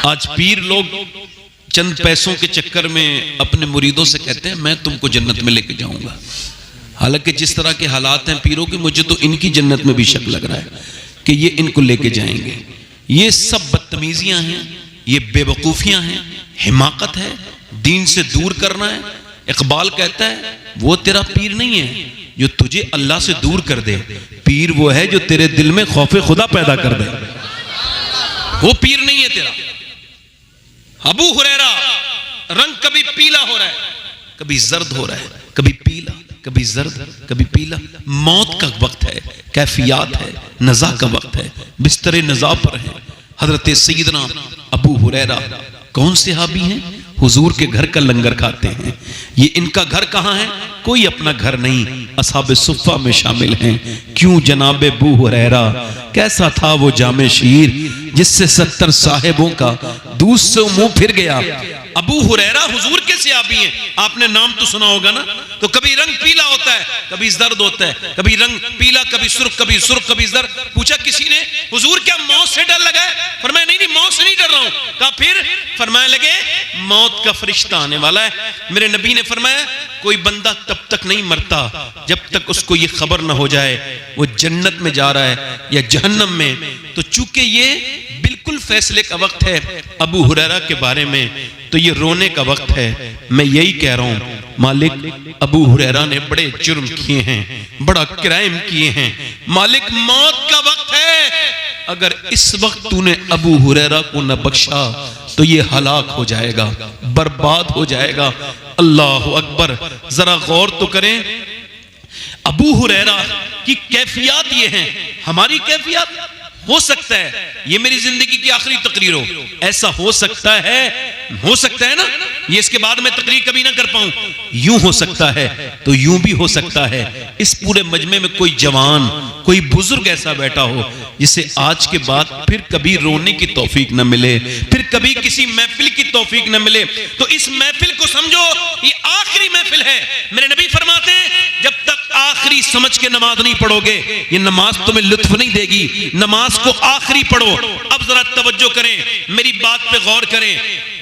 आज पीर लोग चंद पैसों के चक्कर में अपने मुरीदों से कहते हैं मैं तुमको जन्नत में लेके जाऊंगा। हालांकि जिस तरह के हालात हैं पीरों के, मुझे तो इनकी जन्नत में भी शक लग रहा है कि ये इनको लेके जाएंगे। ये सब बदतमीजियां हैं, ये बेवकूफियां हैं, हिमाकत है, दीन से दूर करना है। इकबाल कहता है वो तेरा पीर नहीं है जो तुझे अल्लाह से दूर कर दे, पीर वो है जो तेरे दिल में खौफे खुदा पैदा कर दे। वो पीर नहीं है तेरा। अबू हुरैरा रंग कभी पीला हो रहा है, कभी जर्द हो रहा है, कभी पीला, कभी जर्द, कभी पीला। मौत का वक्त है, कैफियत है, नज़ा का वक्त है, बिस्तरे नज़ा पर है। हजरत सैयदना अबू हुरैरा कौन सहाबी हैं? हुजूर के घर का लंगर खाते हैं। ये इनका घर कहाँ है? कोई अपना घर नहीं, असहाबे सुफ़्फ़ा में शामिल हैं। क्यों जनाबे अबू हुरैरा, कैसा था वो जामे शीर जिससे 70 साहिबों का दूध से मुंह फिर गया। अबू हुरैरा हुजूर के सहाबी हैं, आपने नाम तो सुना होगा ना। तो कभी रंग पीला होता है, कभी जर्द होता है, कभी रंग पीला, कभी सुर्ख, कभी सुर्ख, कभी जर्द। पूछा किसी ने हुजूर क्या मौत से डर लगा है? फरमाया नहीं नहीं, मौत से नहीं डर रहा हूं। कहा फिर? फरमाया लगे मौत का फरिश्ता आने वाला है। मेरे नबी ने फरमाया कोई बंदा तब तक नहीं मरता जब तक उसको ये खबर ना हो जाए वो जन्नत में जा रहा है या जहन्नम में। तो चूंकि ये बिल्कुल फैसले का वक्त है अबू हुरैरा के बारे में, तो ये रोने का वक्त है। मैं यही कह रहा हूं, मालिक अबू हुरैरा ने बड़े जुर्म किए हैं, बड़ा क्राइम किए हैं। मालिक मौत का वक्त है, अगर इस वक्त तूने अबू हुरैरा को न बख्शा तो ये हलाक हो जाएगा, बर्बाद हो जाएगा। अल्लाह अकबर। जरा गौर तो करें, अबू हुरैरा की कैफियत ये है, हमारी कैफियत हो सकता है ये मेरी जिंदगी की आखिरी तकरीर हो, ऐसा हो सकता है ना, ये इसके बाद मैं तकरीर कभी ना कर पाऊं। यूं हो सकता है तो यूं भी हो सकता है इस पूरे मजमे में कोई जवान, कोई बुजुर्ग ऐसा बैठा हो जिसे आज के बाद फिर कभी रोने की तौफीक न मिले, फिर कभी किसी महफिल की तौफीक न मिले। तो इस महफिल को समझो ये आखिरी महफिल है। मेरे नबी फरमाते हैं जब तक आखिरी समझ के नमाज नहीं पढ़ोगे ये नमाज तुम्हें लुत्फ नहीं देगी। नमाज को आखिरी पढ़ो। अब जरा तवज्जो करें, मेरी बात पे गौर करें।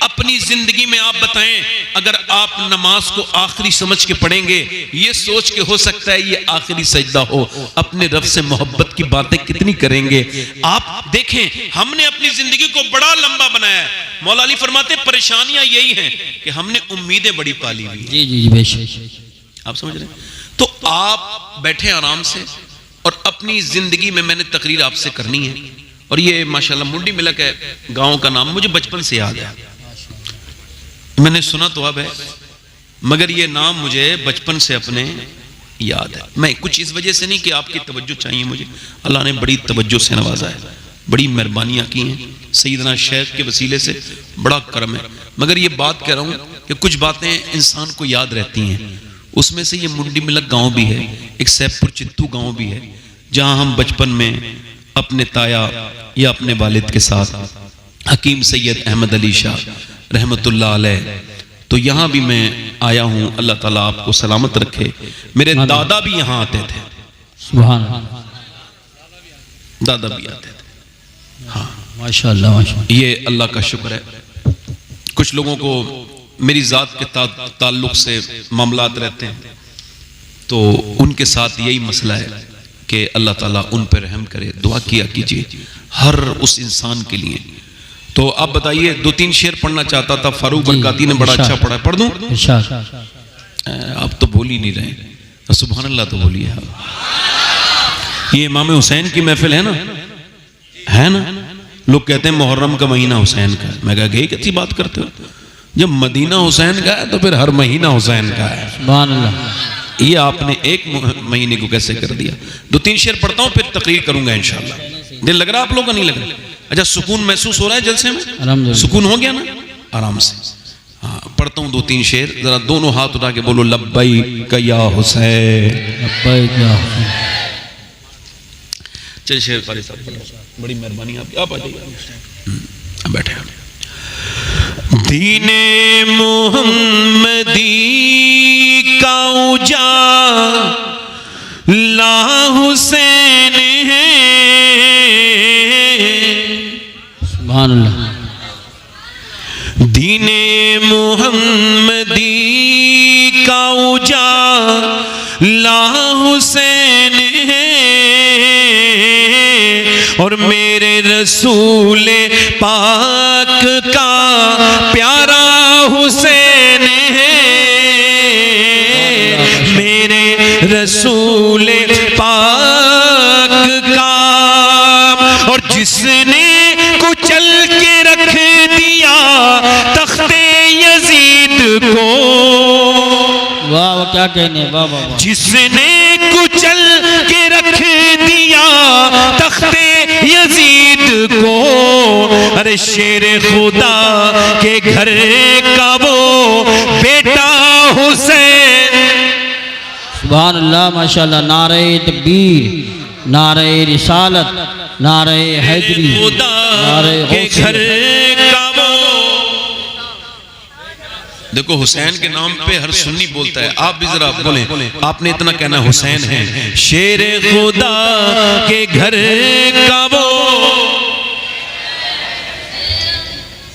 अपनी जिंदगी में आप बताएं, अगर आप नमाज को आखिरी समझ के पढ़ेंगे, ये सोच के हो सकता है ये आखिरी सजदा हो, अपने रब से मोहब्बत की बातें कितनी करेंगे। आप देखें हमने अपनी जिंदगी को बड़ा लंबा बनाया है। मौला अली फरमाते परेशानियां यही हैं कि हमने उम्मीदें बड़ी पाली हुई। जी जी बेशक, आप समझ रहे हैं? तो आप बैठे आराम से, और अपनी जिंदगी में मैंने तकरीर आपसे करनी है। और ये माशाल्लाह मुंडी मिलक है गांव का नाम, मुझे बचपन से याद है। मैंने सुना तो अब है, मगर ये नाम मुझे बचपन से अपने याद है। मैं कुछ इस वजह से नहीं कि आपकी तवज्जो चाहिए मुझे, अल्लाह ने बड़ी तवज्जो से नवाजा है, बड़ी मेहरबानियां की हैं सैयदना शेख के वसीले से, बड़ा करम है। मगर ये बात कह रहा हूँ कि कुछ बातें इंसान को याद रहती हैं। उसमें से ये मुंडी मिलक गांव भी है, एक सैफपुर चित्तू गांव भी है, जहां हम बचपन में अपने ताया या अपने वालिद के साथ हकीम सैयद अहमद अली शाह रहमतुल्लाह अलैह, तो यहाँ भी मैं आया हूँ। अल्लाह ताला आपको सलामत रखे। मेरे दादा भी यहाँ आते थे, सुभान अल्लाह, दादा भी आते थे। हाँ माशाअल्लाह माशाअल्लाह, ये अल्लाह का शुक्र है। कुछ लोगों को मेरी ज़ात के ताल्लुक से मामलात रहते हैं, तो उनके साथ यही मसला है कि अल्लाह ताला उन पर रहम करे। दुआ किया कीजिए हर उस इंसान के लिए। तो आप बताइए, 2-3 शेर पढ़ना चाहता था, फारूक बरकाती ने बड़ा अच्छा पढ़ा, पढ़ दूं? आप तो बोल ही नहीं रहे, तो सुभान अल्लाह तो बोलिए आप। ये इमाम हुसैन की महफिल है ना? लोग कहते हैं मुहर्रम का महीना हुसैन का है। मैं कहा गई कैसी बात करते हो, जब मदीना हुसैन का है तो फिर हर महीना हुसैन का है। सुभान अल्लाह, ये आपने एक महीने को कैसे कर दिया। 2-3 शेर पढ़ता हूँ फिर तकरीर करूंगा इंशाल्लाह। दिल लग रहा आप लोगों का? नहीं लग रहा? अच्छा, सुकून महसूस हो रहा है जलसे में? सुकून हो गया ना? आराम से। हाँ, पढ़ता हूँ 2-3 शेर। जरा दोनों हाथ उठा के बोलो लब्बैक या हुसैन, लब्बैक या हुसैन। चल शेर फारी साहब, बड़ी मेहरबानी आपकी। आप आ जाइए, बैठे हैं। दीने मुहम्मदी का उजाला हुसैन है, सुभान अल्लाह। दीने मुहम्मदी का उजाला हुसैन है और मेरे रसूल पाक का प्यारा हुसैन है, मेरे रसूल पाक का। और जिसने कुचल के रख दिया तख्ते यजीद को, वाह वाह क्या कहने, वाह वाह वाह। जिसने कुचल के रख दिया तख्ते यजीद को, अरे शेर खुदा के घर का वो बेटा हुसैन। सुभान अल्लाह माशाअल्लाह। नारे तकबीर, नारे रिसालत, नारे हैदरी, खुदा नारे के घर गौसियत। का वो। देखो हुसैन के नाम पे हर सुन्नी बोलता है, आप भी जरा बोलें, आपने इतना कहना हुसैन है शेर खुदा के घर का वो।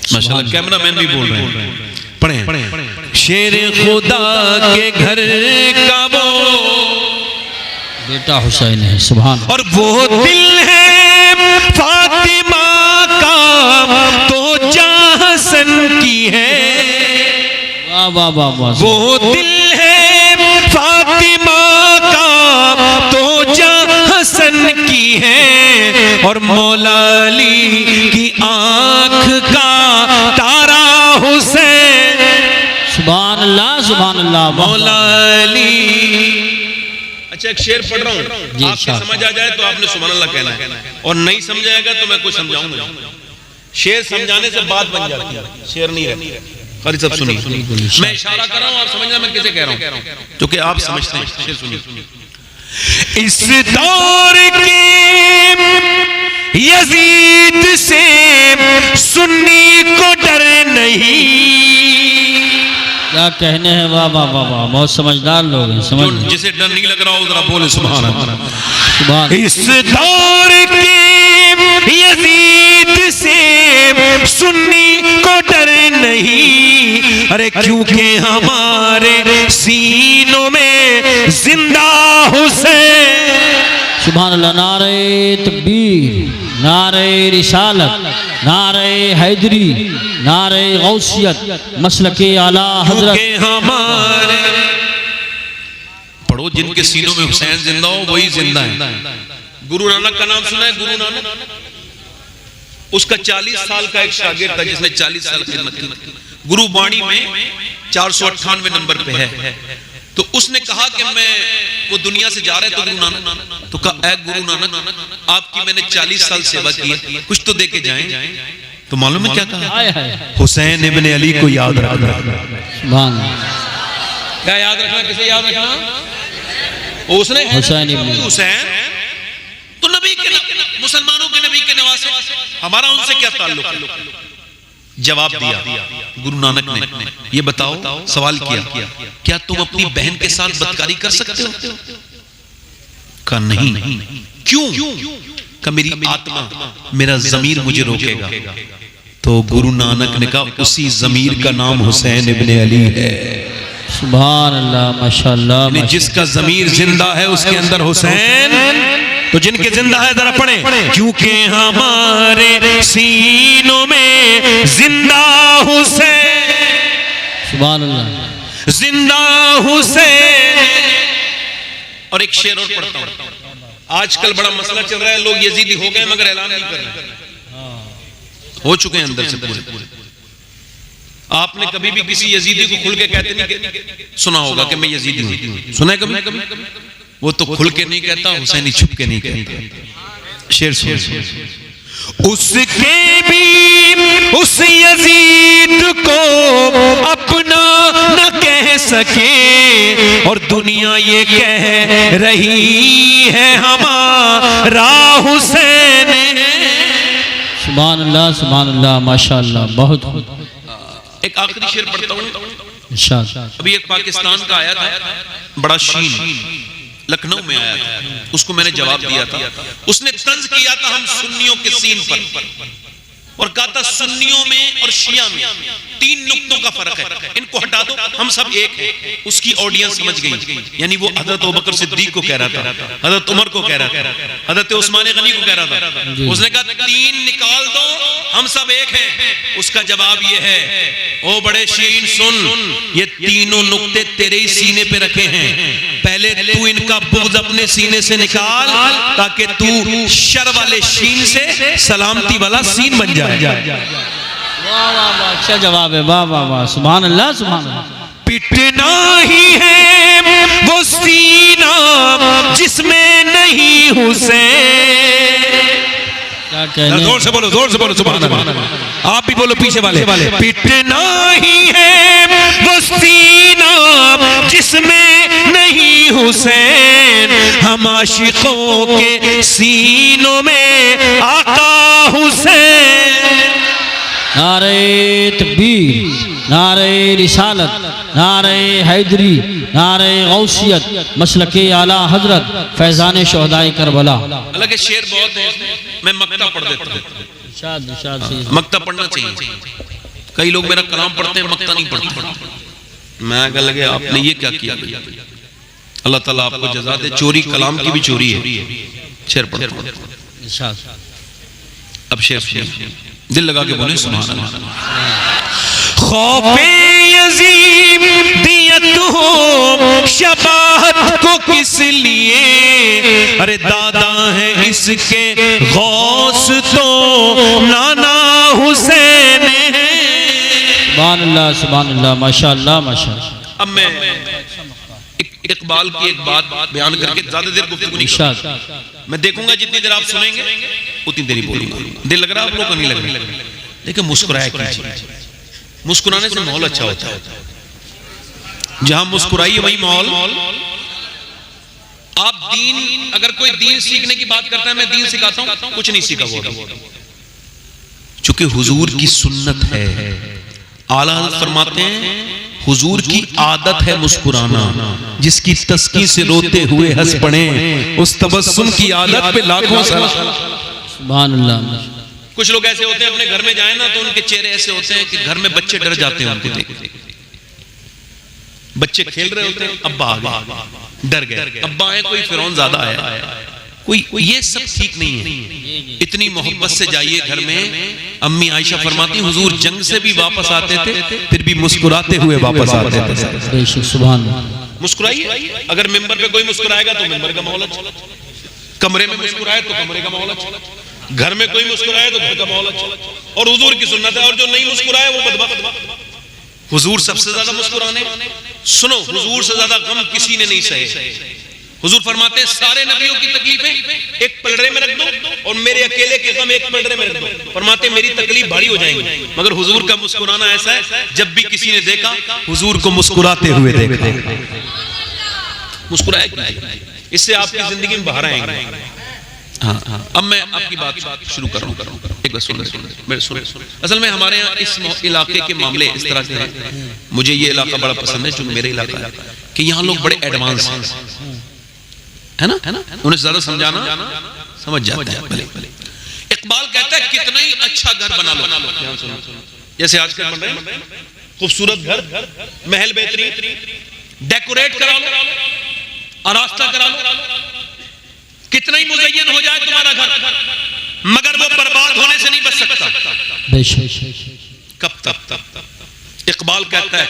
माशाल्लाह कैमरामैन भी बोल रहे हैं, पढ़ें, शेर खुदा के घर का वो बेटा हुसैन है। सुभान। और वो दिल है फातिमा का तो जहाँ हसन की है, वाह वाह वाह वाह। वो दिल है फातिमा का तो जहाँ हसन की है और मौला अली की आंख का तारा हुसैन। सुभान अल्लाह, सुभान अल्लाह। मौला अली। अच्छा एक शेर पढ़ रहा हूँ, आपको समझ आ जाए तो आपने सुभान अल्लाह कहना है, और नहीं समझाएगा तो मैं कुछ समझाऊंगा। शेर समझाने से बात बन जाती है, शेर नहीं रहती। कारी सब सुनिए, मैं इशारा कर रहा हूँ, आप समझना मैं किसे कह रहा हूँ, क्योंकि आप समझते हैं। शेर सुनिए। इस दौर के यजीद से सुन्नी को डर नहीं। क्या कहने हैं, वाह वाह वाह वाह। बहुत समझदार लोग हैं, समझ। जिसे डर नहीं लग रहा हो जरा बोले सुभान अल्लाह। सुभान। इस दौर के यजीद से सुन्नी को डर नहीं, अरे क्योंकि हमारे सीनों में जिंदा हुसैन। सुभान अल्लाह। नारे तकबीर, नारे रिसालत, नारे हैदरी, नारे गौसियत, मसलके आला हजरत। हमारे पढ़ो, जिनके सीनों में हुसैन जिंदा हो वही जिंदा है। गुरु नानक का नाम सुना है? गुरु नानक, उसका 40 साल का एक शागिर्द था जिसने 40 साल खिदमत की। गुरु वाणी में 498 नंबर पे है। तो उसने कहा कि मैं, वो दुनिया से जा रहे तो गुरु नानक, तो कहा ऐ गुरु नानक, आपकी मैंने 40 साल सेवा की, कुछ तो दे के जाएं। तो मालूम है क्या कहा? हुसैन इब्ने अली को याद रखना। क्या याद रखना? किसे याद रखना? उसने हुसैन इब्ने अली। हुसैन तो नबी के, मुसलमानों के नबी के नवासे, हमारा उनसे क्या ताल्लुक? जवाब दिया गुरु नानक ने, ये बताओ, सवाल किया, क्या तुम अपनी बहन के साथ बदकारी कर सकते हो? कहा नहीं। क्यों? कहा मेरी आत्मा, मेरा जमीर मुझे रोकेगा। तो गुरु नानक ने कहा उसी जमीर का नाम हुसैन इब्ने अली है। सुभान अल्लाह, माशाअल्लाह। जिसका जमीर जिंदा है उसके अंदर हुसैन। तो जिनके जिंदा है जरा पढ़े, क्योंकि हमारे सीनों में जिंदा हुसैन। सुभान अल्लाह। जिंदा हुसैन। और एक शेर और पढ़ता हूं। आजकल बड़ा मसला चल रहा है, लोग यजीदी हो गए मगर ऐलान नहीं कर रहे, हो चुके हैं अंदर से पूरे। आपने कभी भी किसी यजीदी को खुल के कहते नहीं सुना होगा कि मैं यजीदी हूं? सुना है कभी? वो तो खुल के नहीं कहता, हुसैनी छुप के नहीं कहता। शेर सुन। उसके भी उस यजीद को अपना न कह सके और दुनिया ये कह रही है हमारा हुसैन। सुभान अल्लाह, सुभान अल्लाह, माशाअल्लाह। बहुत। एक आखिरी शेर पढ़ता हूँ। अभी एक पाकिस्तान का आया था, बड़ा शीन, लखनऊ में आया था, उसको मैंने जवाब दिया था। उसने तंज किया था हम सुन्नियों के सीन पर। और कहा था सुन्नियों में और शिया में 3 नुक्तों का फर्क है, इनको हटा दो, हम सब एक हैं। उसकी ऑडियंस समझ गई, यानी वो हजरत अबू बकर सिद्दीक को कह रहा था, हजरत उमर को कह रहा था, हजरत उस्मान गनी को कह रहा था। उसने कहा 3 निकाल दो, हम सब एक हैं। उसका जवाब ये है, ओ बड़े शीन सुन, ये तीनों नुक्ते तेरे ही सीने पे रखे हैं, पहले तू इनका बुग़्ज़ अपने सीने से निकाल ताकि तू शर वाले शीन से सलामती वाला सीन बन जाए। वाह वाह वाह, अच्छा जवाब है, वाह वाह वाह, सुभान अल्लाह सुभान अल्लाह। पिटना ही है वो सीना जिसमें नहीं हुसैन। क्या कहने, जोर से बोलो, जोर से बोलो सुभान अल्लाह। आप भी बोलो पीछे वाले, पिटना ही है वो सीना जिसमें नहीं हुसैन, हम आशिकों के सीनों में आका हुसैन। नारे तकबीर, नारे रिसालत, नारे हैदरी, नारे गौसियत, मसलके आला हजरत फैजान शोहदाए करबला। अलग शेर बहुत है, मैं मक्ता पढ़ देता हूँ। इरशाद इरशाद से मक्ता पढ़ना चाहिए। कई लोग मेरा कलाम पढ़ते हैं, मक्ता नहीं पढ़ते। मैं कह लगे आपने ये क्या किया भैया, अल्लाह ताला आपको जज़ा दे। चोरी कलाम की भी चोरी है। शेर पढ़ो, इरशाद। अब शेर दिल लगा के बोले सुभान अल्लाह। खौफे यजीम दियत हो शबाहत को किस लिए, अरे दादा है इसके गौस तो नाना हुसैन है। सुभान अल्लाह सुभान अल्लाह, माशाअल्लाह माशाअल्लाह। अब मैं इकबाल की एक बात बयान करके ज्यादा देर गुफ्तगू नहीं करूंगा। मैं देखूंगा जितनी देर आप सुनेंगे उतनी देर ही बोलूंगा। दिल लग रहा है आप लोगों को, नहीं लग रहा? लेकिन मुस्कुराया कीजिए, मुस्कुराने से माहौल अच्छा होता है। जहां मुस्कुराइए वही माहौल। आप दीन, अगर कोई दीन सीखने की बात करता है, मैं दीन सिखाता हूं, कुछ नहीं सीखा वो, चूंकि हुजूर की सुन्नत है। आला हज़रत फरमाते हैं हुजूर की आदत है मुस्कुराना, जिसकी तस्की से रोते हुए हंस पड़े, उस तबस्सुम की आदत पे लाखों सुभान अल्लाह। कुछ लोग ऐसे होते हैं अपने घर में जाए ना तो उनके चेहरे ऐसे होते हैं कि घर में बच्चे डर जाते हैं उनको देख। बच्चे खेल रहे होते हैं, अब्बा आ गए, डर गए, अब्बा आए, कोई फिरौन ज्यादा आया, कोई, ये सब ठीक नहीं है। इतनी मोहब्बत से जाइए घर में। अम्मी आयशा फरमाती हुजूर जंग से भी वापस आते थे, फिर भी मुस्कुराते हुए वापस आते थे। सुभान, मुस्कुराइए। अगर मिंबर पे कोई मुस्कुराएगा तो मिंबर का माहौल अच्छा, कमरे में मुस्कुराए तो कमरे का माहौल अच्छा, घर में कोई मुस्कुराए तो घर का माहौल अच्छा। और हुजूर की सुन्नत है, और जो नहीं मुस्कुराए वो बदबख्त। हुजूर सबसे ज्यादा मुस्कुराने, सुनो, हुजूर से ज्यादा गम किसी ने नहीं सहे। हुजूर फरमाते हैं सारे नबियों की तकलीफें एक पलड़े में रख दो और मेरे अकेले के गम एक पलड़े में रख दो। फरमाते मेरी तकलीफ भारी हो जाएगी। मगर हुजूर का मुस्कुराना ऐसा है, जब भी किसी ने देखा हुजूर को मुस्कुराते हुए देखा। मुस्कुराए, इससे आपकी जिंदगी में बाहर आएंगे। हाँ, अब मैं आपकी बात शुरू कर रहा हूँ। एक बार सुन। असल में हमारे यहाँ इस इलाके के मामले इस तरह के हैं। मुझे ये इलाका बड़ा पसंद है, चूंकि मेरे इलाका है कि यहाँ लोग बड़े एडवांस है ना, उन्हें ज्यादा समझाना समझ जाते हैं। भले इकबाल कहता है कितना ही अच्छा घर बना लो, जैसे आजकल बन रहे हैं खूबसूरत घर, महल बेहतरीन, डेकोरेट करा लो, आरास्ता करा लो, कितना ही मुज़य्यन हो जाए तुम्हारा घर, मगर वो बर्बाद होने से नहीं बच सकता। कब तक? इकबाल कहता है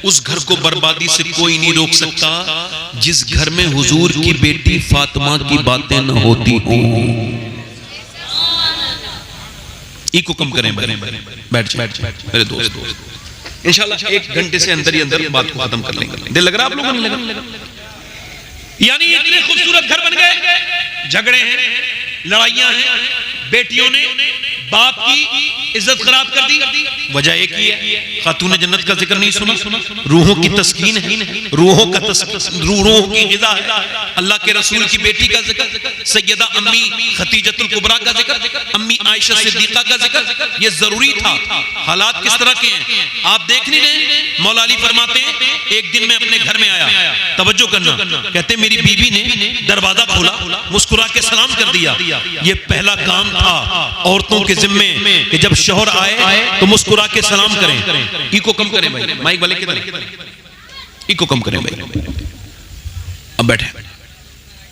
उस घर को बर्बादी से कोई नहीं रोक सकता जिस घर में हुजूर की बेटी फातिमा की बातें न होती हों। इको कम करें, बैठ मेरे दोस्त। इंशाल्लाह 1 घंटे से अंदर ही अंदर बात को खत्म कर लेंगे। दिल लग रहा है आप लोगों को? नहीं लगा? यानी इतने खूबसूरत घर बन गए, झगड़े हैं, लड़ाइयां हैं, बेटियों ने बाप की इज्जत खराब कर दी? वजह एक ही है, खातून जन्नत का जिक्र नहीं सुना? रूहों की तस्कीन है, रूहों का रूहों की ग़िज़ा है, अल्लाह के रसूल की बेटी का जिक्र, सैयदा अम्मी खतीजतुल कुबरा का जिक्र, अम्मी आयशा सिद्दीक़ा का जिक्र। ये जरूरी था। हालात किस तरह के हैं आप देख नहीं रहे? मौला अली फरमाते हैं, एक दिन मैं अपने घर में आया, तवज्जो करना, कहते मेरी बीवी ने दरवाजा खोला, मुस्कुरा के सलाम कर दिया। ये पहला काम था औरतों के जिम्मे कि जब शौहर आए तो मुस्कुरा के सलाम करें। इको कम करें भाई, माइक वाले किधर, इको कम करें भाई। अब बैठे,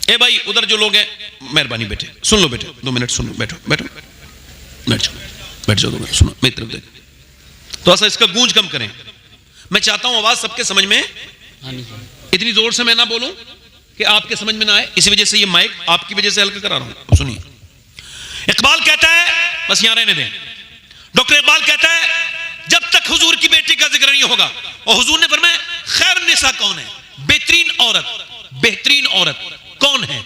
ए भाई उधर जो लोग हैं मेहरबानी बैठे, सुन लो बेटे, 2 मिनट सुन लो, बैठो बैठो बैठ जाओ 2 मिनट, सुनो मेरी तरफ देखो। तो ऐसा इसका गूंज कम करें। मैं चाहता हूं आवाज सबके समझ में, इतनी जोर से मैं ना बोलूं कि आपके समझ में ना आए, इसी वजह से ये माइक आपकी वजह से हल्का करा रहा हूं। अब सुनिए, इकबाल कहता है, बस यहां रहने दें, डॉक्टर इकबाल कहता है जब तक हुजूर की बेटी का जिक्र नहीं होगा, और हुजूर ने फरमाया खैर निसा कौन है, बेहतरीन औरत, बेहतरीन औरत कौन है,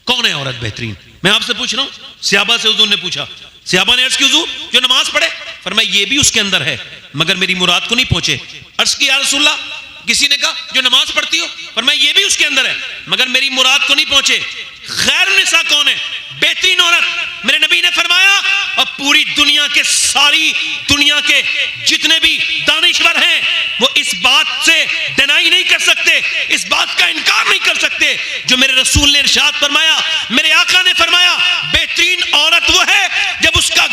कौन है औरत बेहतरीन? मैं आपसे पूछ रहा हूं, सहाबा से हुजूर ने पूछा, सहाबा ने अर्ज की हुजूर जो नमाज पढ़े, फरमाया ये भी उसके अंदर है मगर मेरी मुराद को नहीं पहुंचे। अर्ज की या रसूलल्लाह, किसी ने कहा जो नमाज पढ़ती हो, फरमाया ये भी उसके अंदर है मगर मेरी मुराद को नहीं पहुंचे। खैर निसा कौन है, बेहतरीन औरत? मेरे नबी ने फरमाया, और पूरी दुनिया के, सारी दुनिया के जितने भी दानिश्वर हैं वो इस बात से डिनाई नहीं कर सकते, इस बात का इनकार नहीं कर सकते जो मेरे रसूल ने इरशाद फरमाया, मेरे आका ने फरमाया बेहतरीन औरत वो है जब उसका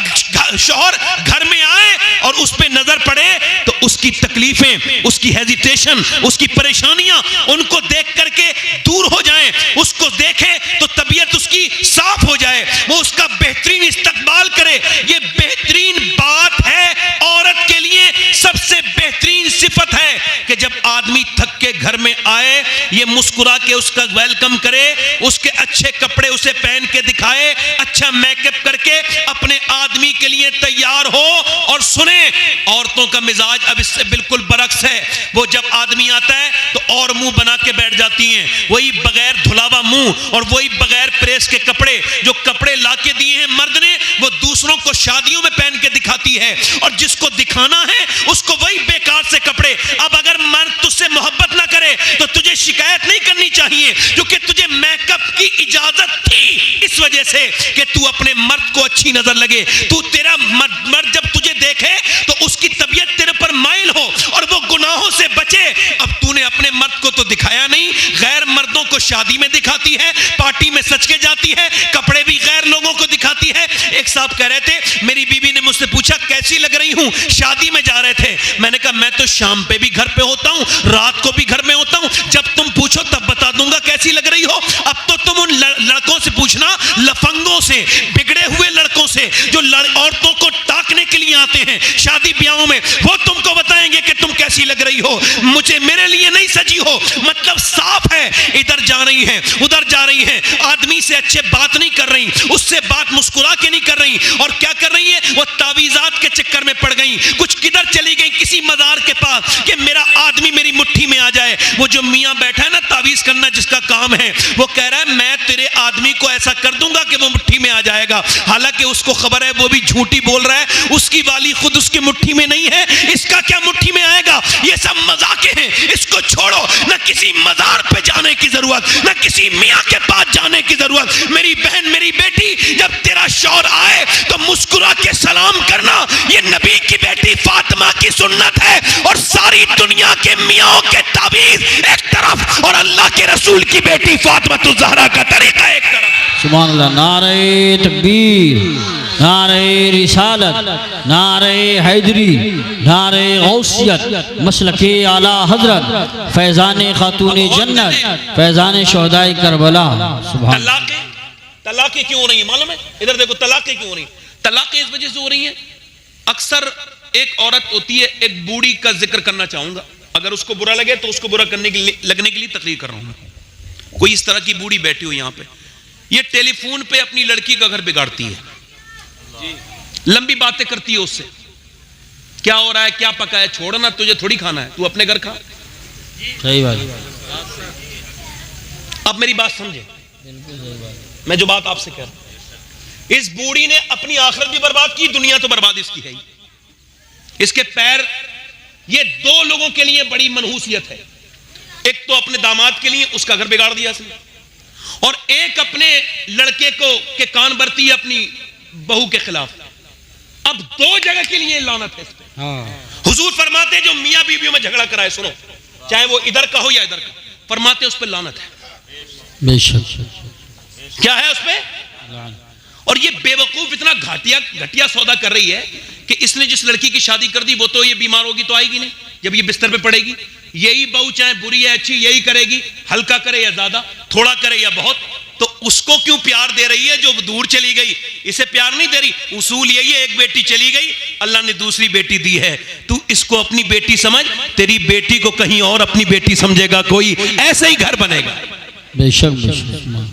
शौहर घर में आए और उस पे नजर पड़े तो उसकी तकलीफें, उसकी हेजिटेशन, उसकी परेशानियां उनको देख करके दूर हो जाएं, उसको देखे तो तबीयत उसकी साफ हो जाए, वो उसका बेहतरीन इस्तकबाल करे। ये बेहतरीन बात है, औरत के लिए सबसे बेहतरीन सिफत है कि जब आदमी थक के घर में आए ये मुस्कुरा के उसका वेलकम करे, उसके अच्छे कपड़े उसे पहन के दिखाए, अच्छा मेकअप करके अपने आदमी के लिए तैयार हो। और सुने, औरतों का मिजाज अब इससे बिल्कुल बरक्स है, वो जब आदमी आता है तो और मुंह बना के बैठ जाती हैं, वही बगैर धुलावा मुंह और वही बगैर प्रेस के कपड़े, जो कपड़े लाके दिए हैं मर्द ने वो दूसरों को शादियों में पहन के दिखाती है, और जिसको दिखाना है उसको वही बेकार से कपड़े। अब अगर मर्द तुझसे मोहब्बत ना करे तो तुझे शिकायत नहीं करनी चाहिए, क्योंकि तुझे मेकअप की इजाजत थी इस वजह से कि तू अपने मर्द को अच्छी नजर लगे। तू तेरा मर्द जब तुझे देखे तो उसकी तबीयत तेरे पर माइल हो और वो गुनाहों से बचे। अब तूने अपने मर्द को तो दिखाया नहीं, गैर मर्दों को शादी में दिखाती है, पार्टी में सच के जाती है, कपड़े भी गैर लोगों को दिखाती है। एक साहब कह रहे थे, मेरी बीवी ने मुझसे पूछा कैसी लग रही हूं, शादी में जा रहे थे। मैंने कहा मैं तो शाम पे भी घर पे होता हूं, रात को भी घर में होता हूं, जब तुम पूछो तब बता दूंगा कैसी लग रही हो। अब तो तुम उन लड़कों से पूछना, लफंगों से, बिगड़े हुए लड़कों से जो औरतों को ताकने के लिए आते हैं शादी ब्याहों में, वो तुमको बताएंगे कि तुम कैसी लग रही हो। मुझे, मेरे लिए नहीं सजी हो, मतलब साफ है, इधर जा रही है उधर जा रही है, आदमी से अच्छे बात नहीं कर रही, उससे बात मुस्कुरा के नहीं कर रही, और क्या कर रही है वो तावीज़ात के चक्कर में पड़ गई। कुछ किधर चली गई, किसी मजार के पास कि मेरा आदमी मेरी मुट्ठी में आ जाए। वो जो मियां बैठा है ना तावीज करना जिसका काम है, वो कह रहा है मैं तेरे आदमी को ऐसा कर दूंगा कि वो मुट्ठी में आ जाएगा, हालांकि उसको खबर है वो भी झूठी बोल रहा है, उसकी वाली खुद उसकी मुट्ठी में नहीं है, इसका क्या मुट्ठी में आएगा। ये सब मजाके हैं, इसको छोड़ो। ना किसी मजार पे जाने की जरूरत, ना किसी मियां के पास जाने की जरूरत। मेरी बहन, मेरी बेटी, जब तेरा शौहर आए तो मुस्कुरा के सलाम करना, ये नबी की बेटी फातिमा की सुन्नत है। और सारी दुनिया के मियां के ताबीज एक तरफ और अल्लाह के रसूल की बेटी फातिमा तुज़ ज़हरा का तरीका एक तरफ। सुभान अल्लाह। नारे तकबीर, नारे रिसालत, नारे हैदरी, नारे गौसियत, मसलके आला हजरत, फैजान खातून जन्नत, फैजान शोहदाए करबला। सुभान। तलाक़ें क्यों हो रही है मालूम है? इधर देखो, तलाक़ें क्यों हो रही है? तलाक़ें इस वजह से हो रही है, अक्सर एक औरत होती है, एक बूढ़ी का जिक्र करना चाहूंगा, अगर उसको बुरा लगे तो उसको बुरा करने के लिए, लगने के लिए तकरीर कर रहा हूं। कोई इस तरह की बूढ़ी बैठी हो यहां पे, ये टेलीफोन पे अपनी लड़की का घर बिगाड़ती है, लंबी बातें करती है उससे, क्या हो रहा है, क्या पका है, छोड़ना, तुझे थोड़ी खाना है, तू अपने घर खा। सही बात। अब मेरी बात समझे, मैं जो बात आपसे कह रहा हूं, इस बूढ़ी ने अपनी आखिरत भी बर्बाद की, दुनिया तो बर्बाद इसकी है ही। इसके पैर, ये दो लोगों के लिए बड़ी मनहूसियत है। एक तो अपने दामाद के लिए, उसका घर बिगाड़ दिया इसने, और एक अपने लड़के को के कान भरती है अपनी बहू के खिलाफ। अब दो जगह के लिए लानत है इस पे। हुजूर फरमाते जो मियां बीवियों में झगड़ा कराए, सुनो, चाहे वो इधर का हो या इधर का, फरमाते उस पर लानत है। बेशक। क्या है उस पे? और ये बेवकूफ इतना घटिया सौदा कर रही है कि इसने जिस लड़की की शादी कर दी वो तो ये बीमार होगी तो आएगी नहीं, जब ये बिस्तर पे पड़ेगी। यही बहू चाहे बुरी है अच्छी, यही करेगी, हल्का करे या ज्यादा, थोड़ा करे या बहुत। तो उसको क्यों प्यार दे रही है जो दूर चली गई? इसे प्यार नहीं दे रही। उसूल यही है, एक बेटी चली गई, अल्लाह ने दूसरी बेटी दी है, तू इसको अपनी बेटी समझ, तेरी बेटी को कहीं और अपनी बेटी समझेगा कोई, ऐसे ही घर बनेगा। बेशक।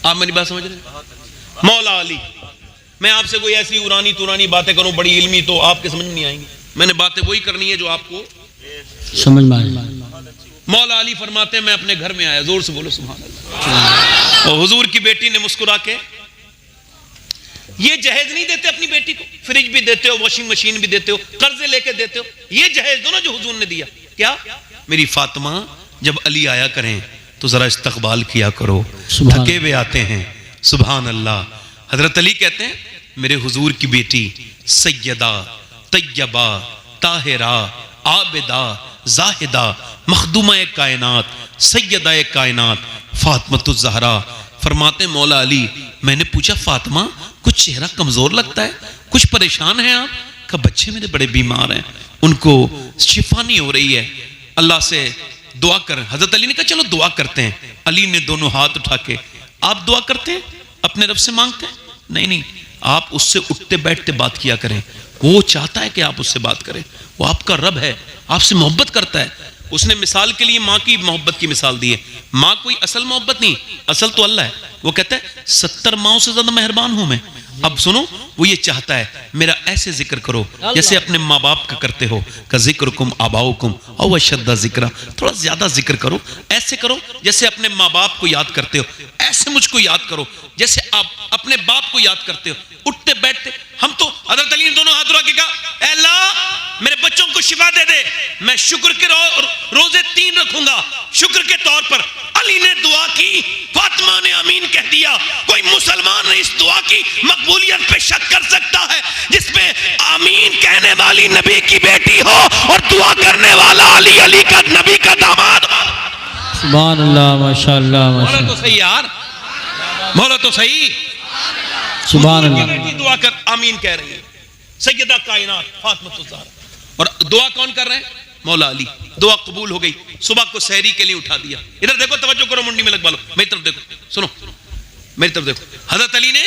आप मेरी बात समझ रहे हैं? मौला अली, मैं आपसे कोई ऐसी उरानी तुरानी बातें करूं बड़ी इल्मी, तो आपके समझ नहीं आएंगी। मैंने बातें वही करनी है जो आपको समझ में आए। मौला अली फरमाते हैं मैं अपने घर में आया, जोर से बोलो सुभान अल्लाह। और हुजूर की बेटी ने मुस्कुरा के, ये जहेज नहीं देते अपनी बेटी को, फ्रिज भी देते हो, वॉशिंग मशीन भी देते हो, कर्जे लेके देते हो, ये जहेज दो ना जो हुजूर ने दिया। क्या? मेरी फातिमा जब अली आया करें तो जरा इस्तकबाल किया करो, थके हुए आते हैं। सुभान अल्लाह। हजरत अली कहते हैं मेरे हुजूर की बेटी सैयदा तैयबा ताहिरा आबिदा जाहिदा मखदूमा कायनात सैयदा कायनात फातिमा ज़हरा। फरमाते मौला अली, मैंने पूछा फातिमा कुछ चेहरा कमजोर लगता है, कुछ परेशान हैं आप? का बच्चे मेरे बड़े बीमार हैं, उनको शिफा नहीं हो रही है, अल्लाह से दुआ कर। हजरत अली ने कहा चलो दुआ करते हैं। अली ने दोनों हाथ उठा के, आप दुआ करते हैं अपने रब से मांगते हैं? नहीं नहीं, आप उससे उठते बैठते बात किया करें, वो चाहता है कि आप उससे बात करें, वो आपका रब है, आपसे मोहब्बत करता है। उसने मिसाल के लिए माँ की मोहब्बत की मिसाल दी है। माँ कोई असल मोहब्बत नहीं, असल तो अल्लाह है। वो कहता है 70 माओं से ज्यादा मेहरबान हूं मैं। अब सुनो, वो ये चाहता है मेरा ऐसे जिक्र करो जैसे अपने माँ बाप का करते हो, का जिक्रुकुम आबाउकुम औ अशद्दा जिक्रा, थोड़ा ज्यादा जिक्र करो, ऐसे करो जैसे अपने माँ बाप को याद करते हो, ऐसे मुझको याद करो जैसे आप अपने बाप को याद करते हो। उठते बैठते हम तो, हज़रत अली ने दोनों हाथ उठा के कहा अल्लाह मेरे बच्चों को शिफा दे दे, मैं शुक्र के रोजे 3 रखूंगा शुक्र के तौर पर। अली ने दुआ की, फातिमा ने आमीन कह दिया। कोई मुसलमान इस दुआ की मकबूलियत पे शक कर सकता है जिसमें आमीन कहने वाली नबी की बेटी हो और दुआ करने वाला अली, अली का नबी का दामाद। सुभान अल्लाह, माशाअल्लाह, मौला तो सही यार, मौला तो सही। सुभान अल्लाह। बेटी दुआ कर आमीन कह रही है, सैयदा कायनात फातिमा ज़हरा। और दुआ कौन कर रहे हैं? मौला अली। दुआ कबूल हो गई। सुबह को सहरी के लिए उठा दिया। इधर देखो, तवज्जो करो, मुंडी में लगवा लो, मेरी तरफ देखो, सुनो मेरी तरफ देखो। हजरत अली ने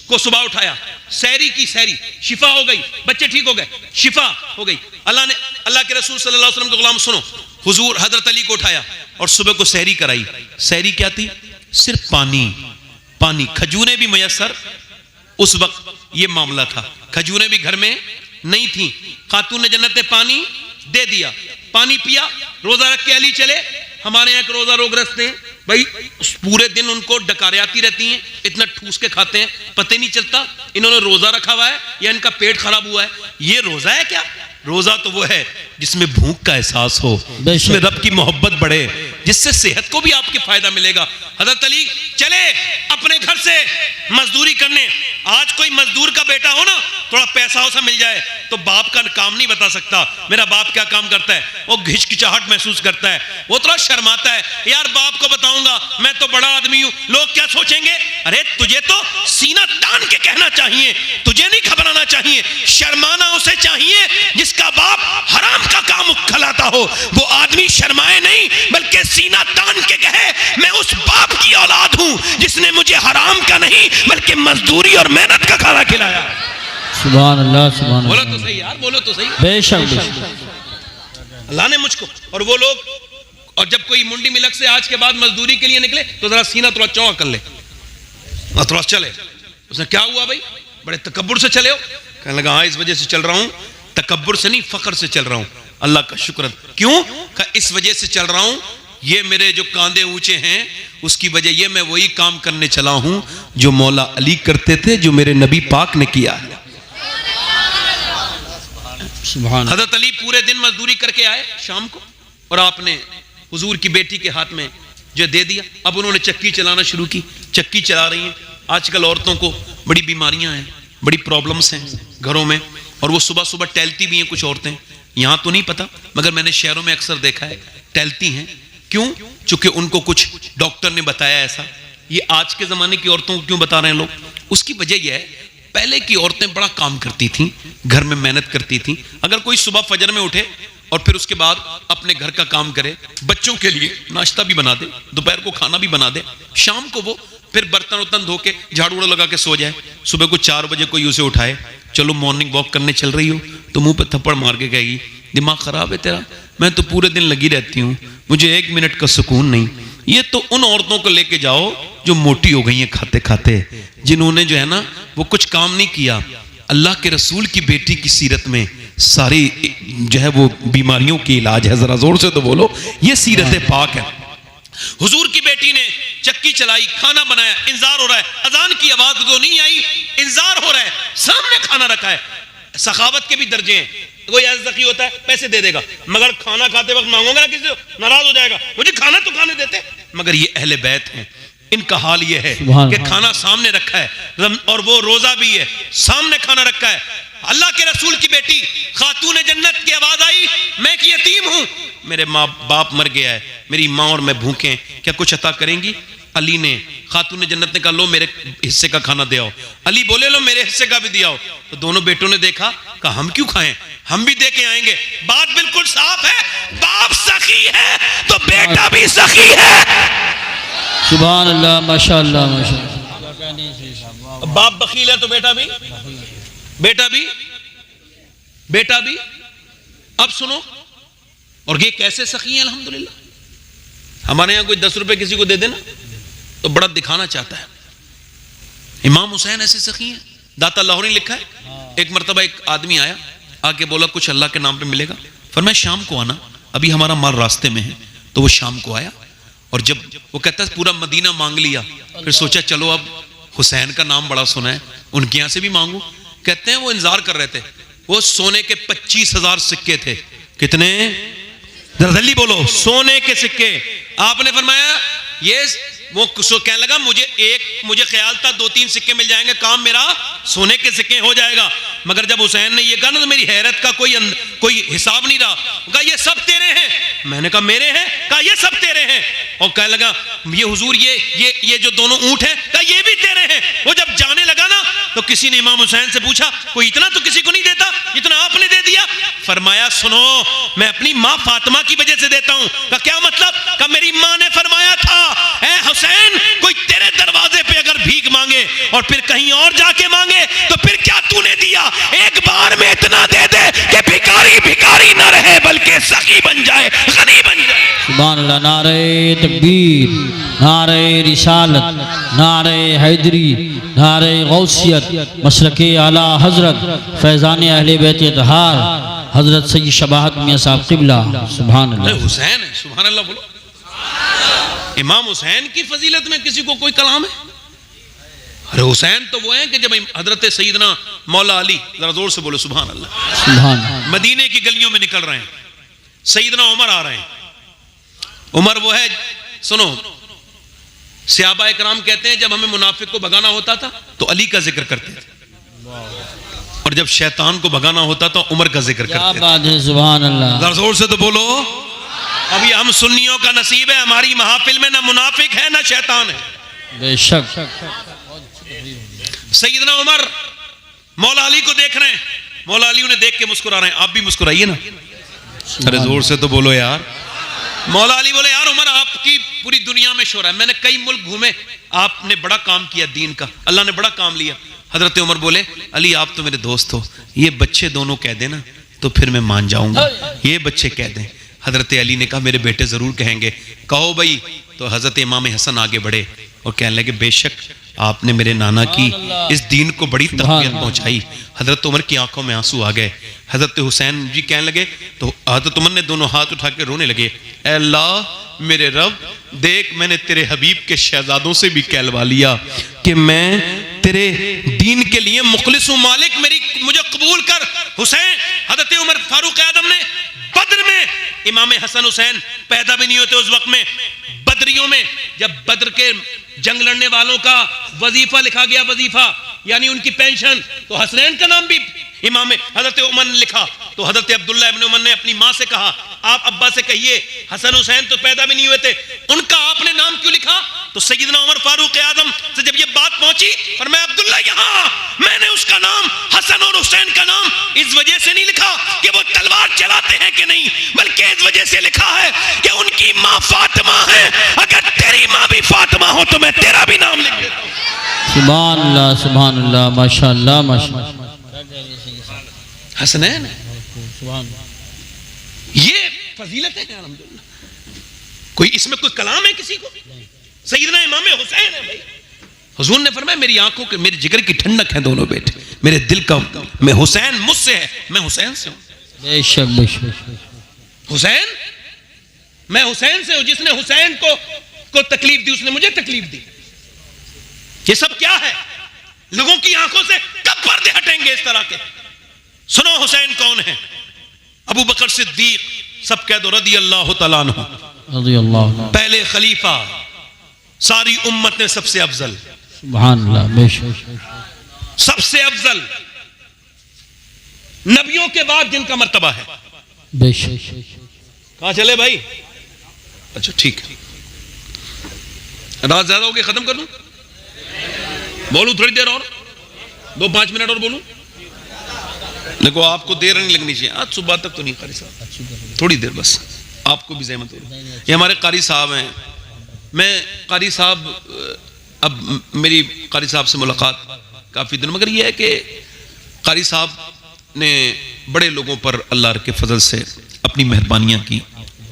को सुबह उठाया, सहरी की, सहरी शिफा हो गई, बच्चे ठीक हो गए, शिफा हो गई। अल्लाह ने, अल्लाह के रसूल सल्लल्लाहु अलैहि वसल्लम के गुलाम सुनो, हुजूर हजरत अली को उठाया और सुबह को सहरी कराई। सहरी क्या थी? सिर्फ पानी, पानी, खजूरें भी मयसर, उस वक्त ये मामला था, खजूरें भी घर में नहीं थी। खातून जन्नत ने पानी दे दिया, पानी पिया, रोजा रख के अली चले। हमारे यहाँ के रोजा रोगग्रस्त हैं भाई, पूरे दिन उनको डकारें आती रहती हैं, इतना ठूस के खाते हैं, पता ही नहीं चलता इन्होंने रोजा रखा हुआ है या इनका पेट खराब हुआ है। ये रोजा है क्या? रोजा तो वो है जिसमें भूख का एहसास हो, जिसमें रब की मोहब्बत बढ़े, जिससे सेहत को भी आपके फायदा मिलेगा। हजरत अली चले अपने घर से मजदूरी करने। आज कोई मजदूर का बेटा हो ना, थोड़ा पैसा उसे मिल जाए तो बाप का काम नहीं बता सकता मेरा बाप क्या काम करता है, वो घिचकिचाहट महसूस करता है, वो थोड़ा शर्माता है, यार बाप को बताऊंगा मैं तो बड़ा आदमी हूं, लोग क्या सोचेंगे। अरे तुझे तो सीना तान के कहना चाहिए, तुझे नहीं घबराना चाहिए, शर्माना उसे चाहिए जिसका बाप हराम का काम खिलाता हो। वो आदमी शर्माए नहीं बल्कि सीना तान के कहे मैं उस बाप की औलाद हूं जिसने मुझे हराम का नहीं बल्कि मजदूरी और मेहनत का खाना खिलाया। सुभान अल्लाह, सुभान बोलो अल्लाह। तो सही यार, बोलो तो सही। बेशक। अल्लाह ने मुझको, और वो लोग, और जब कोई मुंडी मिलक से आज के बाद मजदूरी के लिए निकले तो जरा सीना थोड़ा चौड़ा कर ले, थोड़ा चले। उसने क्या हुआ भाई, बड़े तकब्बुर से चले हो? कहने लगा हाँ इस वजह से चल रहा हूं, तकब्बुर से नहीं फख्र से चल रहा हूं, अल्लाह का शुक्र। क्यों? इस वजह से चल रहा हूं, ये मेरे जो कांधे ऊंचे हैं उसकी वजह यह मैं वही काम करने चला हूं जो मौला अली करते थे, जो मेरे नबी पाक ने किया है। सुभान हजरत अली पूरे दिन मजदूरी करके आए शाम को, और आपने हुजूर की बेटी के हाथ में जो दे दिया। अब उन्होंने चक्की चलाना शुरू की, चक्की चला रही हैं। आजकल औरतों को बड़ी बीमारियां हैं, बड़ी प्रॉब्लम्स हैं घरों में, और वो सुबह सुबह टहलती भी हैं कुछ औरतें। यहाँ तो नहीं पता, मगर मैंने शहरों में अक्सर देखा है टहलती हैं। क्यों? चूंकि उनको कुछ डॉक्टर ने बताया ऐसा। ये आज के ज़माने की औरतों को क्यों बता रहे हैं लोग? उसकी वजह यह है, पहले की औरतें बड़ा काम करती थीं, घर में मेहनत करती थीं। अगर कोई सुबह फजर में उठे और फिर उसके बाद अपने घर का काम करे, बच्चों के लिए नाश्ता भी बना दे, दोपहर को खाना भी बना दे, शाम को वो फिर बर्तन उर्तन धो के झाड़ू लगा के सो जाए, सुबह को 4 बजे कोई उसे उठाए, चलो मॉर्निंग वॉक करने चल रही हो, तो मुंह पे थप्पड़ मार के कहेगी दिमाग खराब है तेरा, मैं तो पूरे दिन लगी रहती हूँ, मुझे 1 मिनट का सुकून नहीं। ये तो उन औरतों को लेके जाओ जो मोटी हो गई हैं खाते खाते, जिन्होंने जो है ना वो कुछ काम नहीं किया। अल्लाह के रसूल की बेटी की सीरत में सारी जो है वो बीमारियों की इलाज है। जरा जोर से तो बोलो, ये सीरत पाक है। हुजूर की बेटी ने चक्की चलाई, खाना बनाया, इंतजार हो रहा है, अजान की आवाज तो नहीं आई, इंतजार हो रहा है, सामने खाना रखा है। सखावत के भी दर्जे हैं, कोई ऐसा सखी होता है पैसे दे देगा, मगर खाना खाते वक्त मांगोगे ना किसी से नाराज हो जाएगा, मुझे खाना तो खाने देते। मगर ये अहले बैत हैं, इनका हाल ये है कि खाना सामने रखा है, और वो रोजा भी है, सामने खाना रखा है। अल्लाह के रसूल की बेटी खातून जन्नत की आवाज आई, मैं एक यतीम हूं, मेरे माँ बाप मर गया है, मेरी माँ और मैं भूखे हैं, क्या कुछ अता करेंगी? अली ने, खातून जन्नत ने कहा लो मेरे हिस्से का खाना दे आओ। अली बोले लो मेरे हिस्से का भी दिया आओ। तो दोनों बेटों ने देखा, कहा हम क्यों खाएं, हम भी दे के आएंगे। बात बिल्कुल साफ है, बाप सखी है तो बेटा भी सखी है। सुभान अल्लाह, माशाअल्लाह माशाअल्लाह। बाप बखील है तो बेटा भी, बेटा भी, बेटा भी। अब सुनो, और ये कैसे सखी है? अल्हम्दुलिल्लाह। हमारे यहां कोई 10 रुपए किसी को दे देना तो बड़ा दिखाना चाहता है। इमाम हुसैन ऐसे सखी हैं। दाता लाहौरी लिखा है, एक मरतबा एक आदमी आया, आके बोला कुछ अल्लाह के नाम पे मिलेगा। फरमाया शाम को आना, अभी हमारा माल रास्ते में है। तो वो शाम को आया, और जब वो कहता है पूरा मदीना मांग लिया, फिर सोचा चलो अब हुसैन का नाम बड़ा सुना है, उनके यहां से भी मांगू। कहते हैं वो इंतजार कर रहे थे, वो सोने के 25,000 सिक्के थे। कितने? जल्दी बोलो, सोने के सिक्के। आपने फरमाया ये वो कहने लगा मुझे ख्याल था 2-3 सिक्के मिल जाएंगे, काम मेरा सोने के सिक्के हो जाएगा। मगर जब हुसैन ने ये कहा ना तो मेरी हैरत का कोई हिसाब नहीं रहा। कहा ये सब तेरे हैं। मैंने कहा मेरे हैं? कहा ये सब तेरे हैं। और कहने लगा ये हुजूर ये जो दोनों ऊंट हैं, कहा ये भी तेरे हैं। वो जब जाने लगा ना तो किसी ने इमाम हुसैन से पूछा कोई इतना तो किसी को नहीं देता जितना आपने दे दिया। फरमाया सुनो, मैं अपनी माँ फातिमा की वजह से देता हूं। कहा क्या मतलब? कहा मेरी माँ ने फरमाया था ऐ हुसैन, कोई तेरे दरवाजे पे अगर भीख मांगे और फिर कहीं और जाके मांगे तो फिर क्या तूने दिया? एक बार में इतना दे दे कि भिखारी भिखारी ना रहे बल्कि सखी बन जाए, गनी बन जाए। सुभान अल्लाह। नारे तकबीर, नारे रिसालत, नारे हैदरी, नारे गौसियत, मसलके आला हजरत फैजान अहले बैत इत्तहार हजरत सैयद शबाहत मियां साहब क़िबला। सुभान अल्लाह। हुसैन है, सुभान अल्लाह बोलो। इमाम हुसैन की फजीलत में किसी को कोई कलाम है? अरे हुसैन तो वो हैं कि जब हजरत सैयदना मौला अली, जरा जोर से बोलो सुभान अल्लाह, सुभान, मदीने की गलियों में निकल रहे हैं, सैयदना उमर आ रहे हैं। उमर वो है, सुनो, सहाबा इकराम कहते हैं जब हमें मुनाफिक को भगाना होता था तो अली का जिक्र करते थे, और जब शैतान को भगाना होता तो उमर का जिक्र करते थे। क्या बात है, सुभान अल्लाह। जरा जोर से तो बोलो। अभी हम सुन्नियों का नसीब है, हमारी महफिल में ना मुनाफिक है ना शैतान है। बेशक। सैयदना उमर मौला अली को देख रहे हैं, मौला अली उन्हें देख के मुस्कुरा रहे हैं। आप भी मुस्कुराइए ना, अरे जोर से तो बोलो यार। मौला अली बोले यार उमर आपकी पूरी दुनिया में शोर है, मैंने कई मुल्क घूमे, आपने बड़ा काम किया दीन का, अल्लाह ने बड़ा काम लिया। हजरत उमर बोले अली आप तो मेरे दोस्त हो, ये बच्चे दोनों कह देना तो फिर मैं मान जाऊंगा, ये बच्चे कह दें। हजरत अली ने कहा मेरे बेटे जरूर कहेंगे। कहो भाई। तो हजरत इमाम हसन आगे बढ़े और कहने लगे बेशक आपने मेरे नाना की इस दीन को बड़ी तकवीत पहुंचाई। हजरत उमर की आंखों में आंसू आ गए। हजरत हुसैन जी कहने लगे तो हजरत उमर ने दोनों हाथ उठा के रोने लगे, ऐ अल्लाह मेरे रब, देख मैंने तेरे हबीब के शहजादों से भी कहलवा लिया कि मैं तेरे दीन के लिए मुखलिस हूं, मालिक मुझे कबूल कर। हुसैन, हजरत उमर फारूक आदम ने बद्र में, इमाम हसन हुसैन पैदा भी नहीं होते उस वक्त में, बदरियों में जब बद्र के जंग लड़ने वालों का वजीफा लिखा गया, वजीफा यानी उनकी पेंशन, तो हसनैन का नाम भी इमाम हजरत उमर ने लिखा। तो हजरत अब्दुल्ला इब्न उमर ने अपनी माँ से कहा, आप अब्बा से कहिए हसन हुसैन तो पैदा भी नहीं हुए थे, उनका आपने नाम क्यों लिखा? तो सैयदना उमर फारूक आदम से जब ये बात पहुंची, और मैं अब्दुल्ला यहाँ मैंने उसका नाम हसन और हुसैन का नाम इस वजह से नहीं लिखा कि वो तलवार चलाते हैं कि नहीं, बल्कि इस वजह से लिखा है कि उनकी माँ फातिमा है, अगर तेरी माँ भी फातिमा हो तो मैं तेरा भी नाम लिख देता हूं। सुभान अल्लाह, माशाअल्लाह, माशाअल्लाह। हसनैन ये फजीलत है अल्हम्दुलिल्लाह। कोई इसमें कोई कलाम है किसी को? सैयदना इमाम हुसैन है भाई। हुजूर ने फरमाया मेरी आंखों के, मेरे जिगर की ठंडक है दोनों बेटे, मेरे दिल का, मैं हुसैन मुझसे है, मैं हुसैन से हूं। बेशक बेशक हुसैन, मैं हुसैन से हूं। जिसने हुसैन को तकलीफ दी उसने मुझे तकलीफ दी। ये सब क्या है? लोगों की आंखों से कब पर्दे हटेंगे इस तरह के? सुनो हुसैन कौन है? अबू बकर सिद्दीक, सब कह दो रदी अल्लाह तआला अन्हु, रदी अल्लाह, पहले खलीफा, सारी उम्मत में सबसे अफजल, सुभान अल्लाह, बेशक सबसे अफजल, नबियों के बाद जिनका मर्तबा है। बेशक। कहां चले भाई? अच्छा ठीक है, रात ज्यादा हो गई, खत्म कर दूं? बोलूं थोड़ी देर और, 2-5 मिनट और बोलूं? देखो आपको देर नहीं लगनी चाहिए, आज सुबह तक तो नहीं कारी साहब, थोड़ी देर बस, आपको भी ज़हमत हो। ये हमारे कारी साहब हैं। मैं कारी साहब, अब मेरी कारी साहब से मुलाकात काफ़ी दिन, मगर ये है कि कारी साहब ने बड़े लोगों पर अल्लाह के फजल से अपनी मेहरबानियाँ की,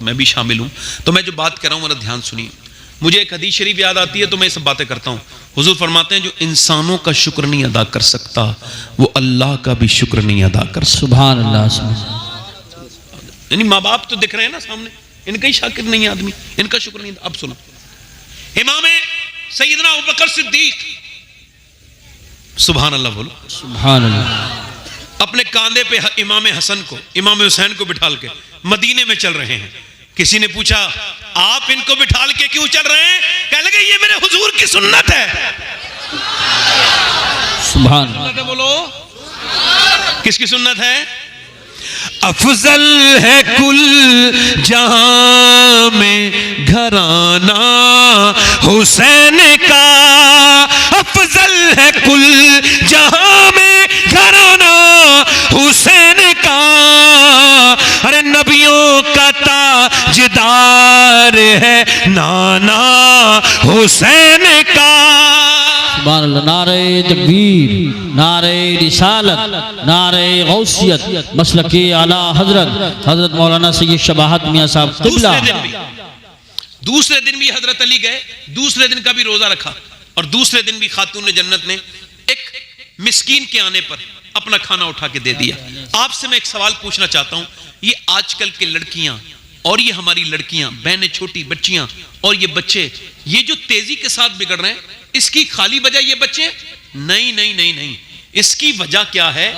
मैं भी शामिल हूँ। तो मैं जो बात कर रहा हूँ मेरा ध्यान सुनिए। मुझे एक हदीस शरीफ याद आती है तो मैं ये सब बातें करता हूँ। हुजूर फरमाते हैं जो इंसानों का शुक्र नहीं अदा कर सकता वो अल्लाह का भी शुक्र नहीं अदा कर सकता। सुभान अल्लाह। यानी माँ बाप तो दिख रहे हैं ना सामने, इनका ही शाकिर नहीं आदमी, इनका शुक्र नहीं। अब सुनो, इमाम सैयदना अबू बकर सिद्दीक, सुभान अल्लाह बोलो, सुभान अल्लाह, अपने कांधे पे इमाम हसन को, इमाम हुसैन को बिठाल के मदीने में चल रहे हैं। किसी ने पूछा आप इनको बिठाल के क्यों चल रहे हैं? कहने लगे ये मेरे हुजूर की सुन्नत है। सुभान अल्लाह, बोलो किसकी सुन्नत है? अफजल है कुल जहां में घराना हुसैन का, अफजल है कुल जहां में घराना हुसैन का, अरे नबियों का ताजदार है नाना हुसैन का। सुभान अल्लाह। नारे तकबीर, नारे रिसालत, नारे गौसियत, मसलके आला हजरत हजरत मौलाना सैयद शबाहत मियां साहब क़िबला। दूसरे दिन भी हजरत अली गए, दूसरे दिन का भी रोजा रखा, और दूसरे दिन भी खातून जन्नत ने एक मिस्कीन के आने पर अपना खाना उठा के दे दिया। आपसे मैं एक सवाल पूछना चाहता हूं, ये आजकल के लड़कियां और ये हमारी लड़कियां, बहनें, छोटी बच्चियां और ये बच्चे, ये जो तेजी के साथ बिगड़ रहे हैं, इसकी खाली वजह ये बच्चे? नहीं नहीं नहीं नहीं, इसकी वजह क्या है?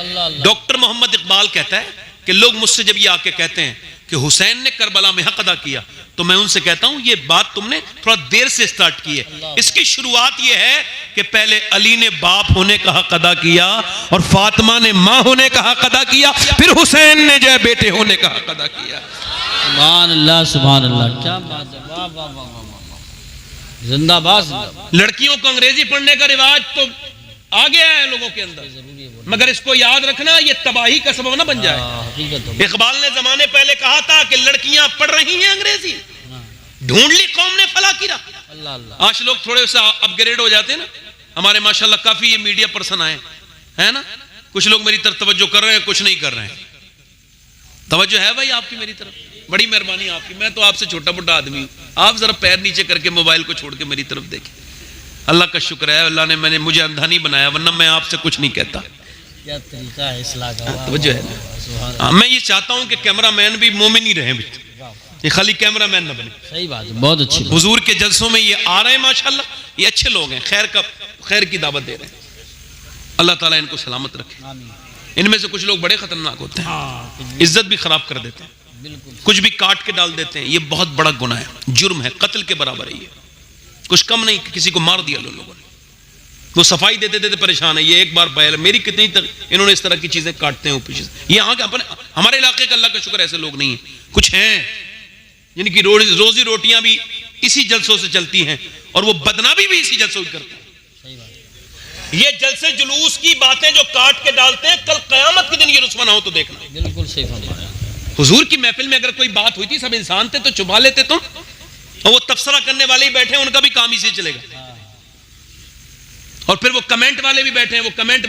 डॉक्टर मोहम्मद इकबाल कहता है कि लोग मुझसे जब ये आके कहते हैं कि हुसैन ने करबला में हक अदा किया, तो मैं उनसे कहता हूं ये बात तुमने थोड़ा देर से स्टार्ट की है। इसकी शुरुआत ये है कि पहले अली ने बाप होने का हक अदा किया और फातिमा ने मां होने का हक अदा किया, फिर हुसैन ने जो है बेटे होने का हक अदा किया। सुभान अल्लाह, सुभान अल्लाह, क्या बात है, वाह वाह वाह वाह, जिंदाबाद। लड़कियों को अंग्रेजी पढ़ने का रिवाज तो आ गया है लोगों के अंदर, मगर इसको याद रखना ये तबाही का सबब ना बन जाए। इकबाल ने जमाने पहले कहा था कि लड़कियां पढ़ रही हैं अंग्रेजी, ढूंढ ली कौम ने फला किरा। आज लोग थोड़े से अपग्रेड हो जाते हैं ना, हमारे माशाल्लाह काफी ये मीडिया पर्सन आए हैं ना, कुछ लोग मेरी तरफ तवज्जो कर रहे हैं, कुछ नहीं कर रहे हैं। तवज्जो है भाई आपकी मेरी तरफ, बड़ी मेहरबानी आपकी। मैं तो आपसे छोटा मोटा आदमी हूं, आप जरा पैर नीचे करके मोबाइल को छोड़ के मेरी तरफ देखें। अल्लाह का शुक्र है, अल्लाह ने मुझे अंधा नहीं बनाया, वरना मैं आपसे कुछ नहीं कहता। क्या तरीका है इस्लाह का। तो जो है ना, मैं ये चाहता हूँ कि कैमरामैन भी मोमिन ही रहे, ये खाली कैमरामैन ना बने। सही बात है, बहुत अच्छी। हुजूर के जलसों में ये आ रहे हैं माशाल्लाह, ये अच्छे लोग हैं, खैर की दावत दे रहे हैं। अल्लाह ताला इनको सलामत रखे। इनमें से कुछ लोग बड़े खतरनाक होते हैं, इज्जत भी खराब कर देते हैं, कुछ भी काट के डाल देते हैं। ये बहुत बड़ा गुनाह है, जुर्म है, कत्ल के बराबर है। ये कुछ कम नहीं, किसी को मार दिया लोगों ने। वो सफाई देते देते परेशान है। ये एक बार बैल मेरी कितनी तक इन्होंने इस तरह की चीजें काटते हैं पीछे से। ये यहाँ के अपने हमारे इलाके का अल्लाह का शुक्र ऐसे लोग नहीं है, कुछ हैं जिनकी रोजी रोटियां भी इसी जलसों से चलती हैं और वो बदनामी भी इसी जलसों की करते हैं। ये जलसे जुलूस की बातें जो काट के डालते हैं, कल कयामत के दिन ये रुस्वा ना हो तो देखना। बिल्कुल सही फरमाया। हुजूर की महफिल में अगर कोई बात हुई थी, सब इंसान थे तो छुपा लेते तुम, और वो तबसरा करने वाले ही बैठे हैं, उनका भी काम इसी चलेगा। और फिर वो कमेंट वाले भी बैठे हैं, वो कमेंट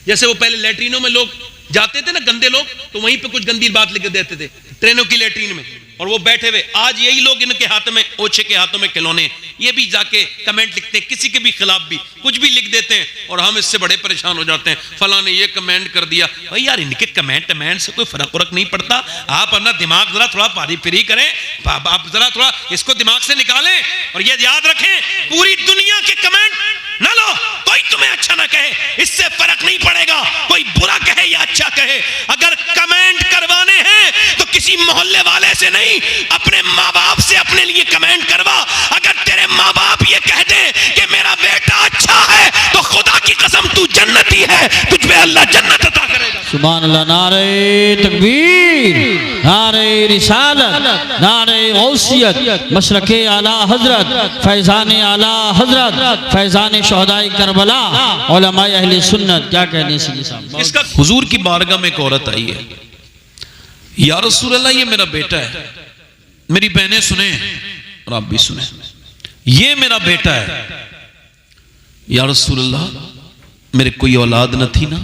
जैसे वो पहले लैट्रिनों में लोग जाते थे ना, गंदे लोग, तो वहीं पे कुछ गंदी बात लिख देते थे ट्रेनों की लैट्रिन में, और वो बैठे हुए। आज यही लोग इनके हाथ में, ओछे के हाथों में खिलौने, ये भी जाके कमेंट लिखते हैं, किसी के भी खिलाफ भी कुछ भी लिख देते हैं, और हम इससे बड़े परेशान हो जाते हैं। फला ने ये कमेंट कर दिया। भाई यार, इनके कमेंट से कोई फर्क नहीं पड़ता। आप अपना दिमाग जरा थोड़ा पारी फ्री करें, आप जरा थोड़ा इसको दिमाग से निकालें, और ये याद रखें, पूरी दुनिया के कमेंट ना लो, कोई तुम्हें अच्छा ना कहे, इससे फर्क नहीं पड़ेगा, कोई बुरा कहे या अच्छा कहे। अगर कमेंट करवाने हैं तो किसी मोहल्ले वाले से नहीं, अपने माँ बाप से अपने लिए कमेंट करवा। अगर तेरे माँ बाप ये कह दे कि मेरा बेटा अच्छा है, तो खुदा की कसम तू जन्नती है, तुझ पे अल्लाह जन्नत अता करेगा। सुभान अल्लाह। नारे तकबीर, नारे रिसालत, नारे गौसियत, मशरके आला हजरत, फैजान आला हजरत, फैजान शहदाए करबला, उलमाए अहले सुन्नत। क्या कहने से साहब। इसका हुजूर की बारगाह में एक औरत आई है, या रसूल अल्लाह, ये मेरा बेटा है। मेरी बहनें सुने और आप भी सुने, ये मेरा बेटा है। या रसूल अल्लाह, मेरे कोई औलाद न थी ना,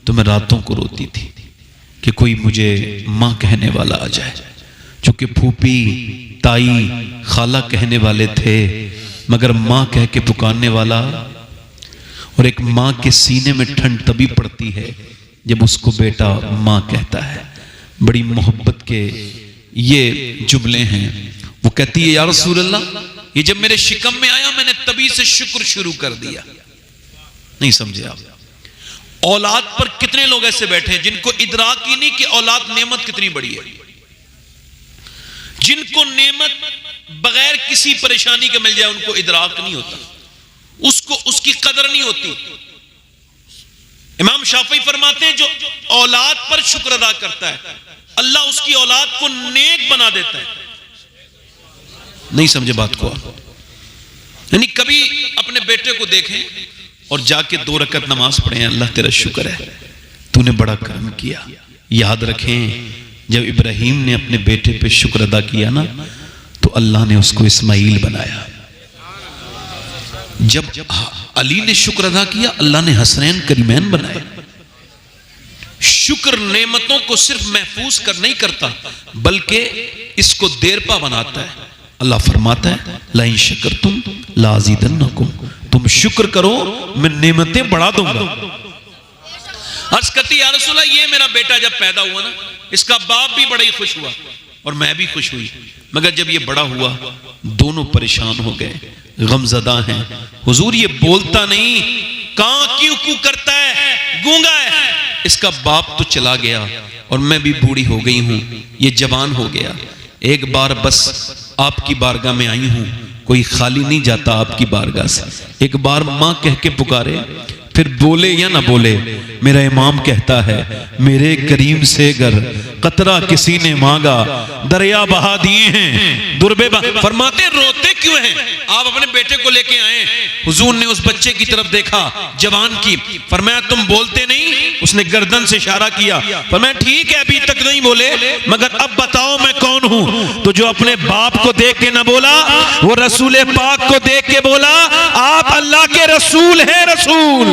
तो मैं रातों को रोती थी कि कोई मुझे माँ कहने वाला आ जाए। चूंकि फूफी, ताई, खाला कहने वाले थे, मगर माँ कह के पुकारने वाला। और एक माँ के सीने में ठंड तभी पड़ती है जब उसको बेटा माँ कहता है। बड़ी मोहब्बत के ये जुमले हैं। वो कहती है, या रसूल अल्लाह, ये जब मेरे शिकम में आया, मैंने तभी से शुक्र शुरू कर दिया। नहीं समझे आप? औलाद पर कितने लोग ऐसे बैठे हैं जिनको इदराक ही नहीं कि औलाद नेमत कितनी बड़ी है, जिनको नेमत बगैर किसी परेशानी के मिल जाए उनको इदराक नहीं होता, उसको उसकी कदर नहीं होती। इमाम शाफी फरमाते हैं, जो औलाद पर शुक्र अदा करता है, अल्लाह उसकी औलाद को नेक बना देता है। नहीं समझे बात को? यानी कभी अपने बेटे को देखें और जाके 2 रकत नमाज पढ़ें, अल्लाह तेरा शुक्र है, तूने बड़ा कर्म किया। याद रखें, जब इब्राहीम ने अपने बेटे पे शुक्र अदा किया ना, तो अल्लाह ने उसको इस्माइल बनाया। जब अली ने शुक्र अदा किया, अल्लाह ने हसनैन करीमैन बनाए। शुक्र नेमतों को सिर्फ महफूज कर नहीं करता, बल्कि इसको देरपा बनाता है। अल्लाह फरमाता है, लाइन शकर तुम लाज़ीदन्नकुम, तुम शुक्र करो मैं नेमतें बढ़ा दूंगा। अर्ज़ करती, या रसूल अल्लाह, ये मेरा बेटा जब पैदा हुआ ना, इसका बाप भी बड़ा ही खुश हुआ और मैं भी खुश हुई, मगर जब ये बड़ा हुआ दोनों परेशान हो गए, गमज़दा हैं। हुजूर, ये बोलता नहीं, कां क्यों क्यों करता है, गूंगा है। इसका बाप तो चला गया और मैं भी बूढ़ी हो गई हूं, ये जवान हो गया। एक बार बस आपकी बारगाह में आई हूं, कोई खाली नहीं जाता आपकी बारगाह से। एक बार मां कह के पुकारे, फिर बोले या ना बोले, मेरा इमाम कहता है, मेरे करीम से गर कतरा किसी ने मांगा, दरिया बहा दिए हैं दुर्बे। फरमाते, रोते क्यों हैं? आप अपने बेटे को लेके आए। हुजूर ने उस बच्चे की तरफ देखा, जवान की, फरमाया तुम बोलते नहीं? उसने गर्दन से इशारा किया। फरमाया ठीक है, अभी तक नहीं बोले, मगर अब बताओ मैं कौन हूं? तो जो अपने बाप को देख के ना बोला, वो रसूल पाक को देख के बोला, आप अल्लाह के रसूल हैं। रसूल,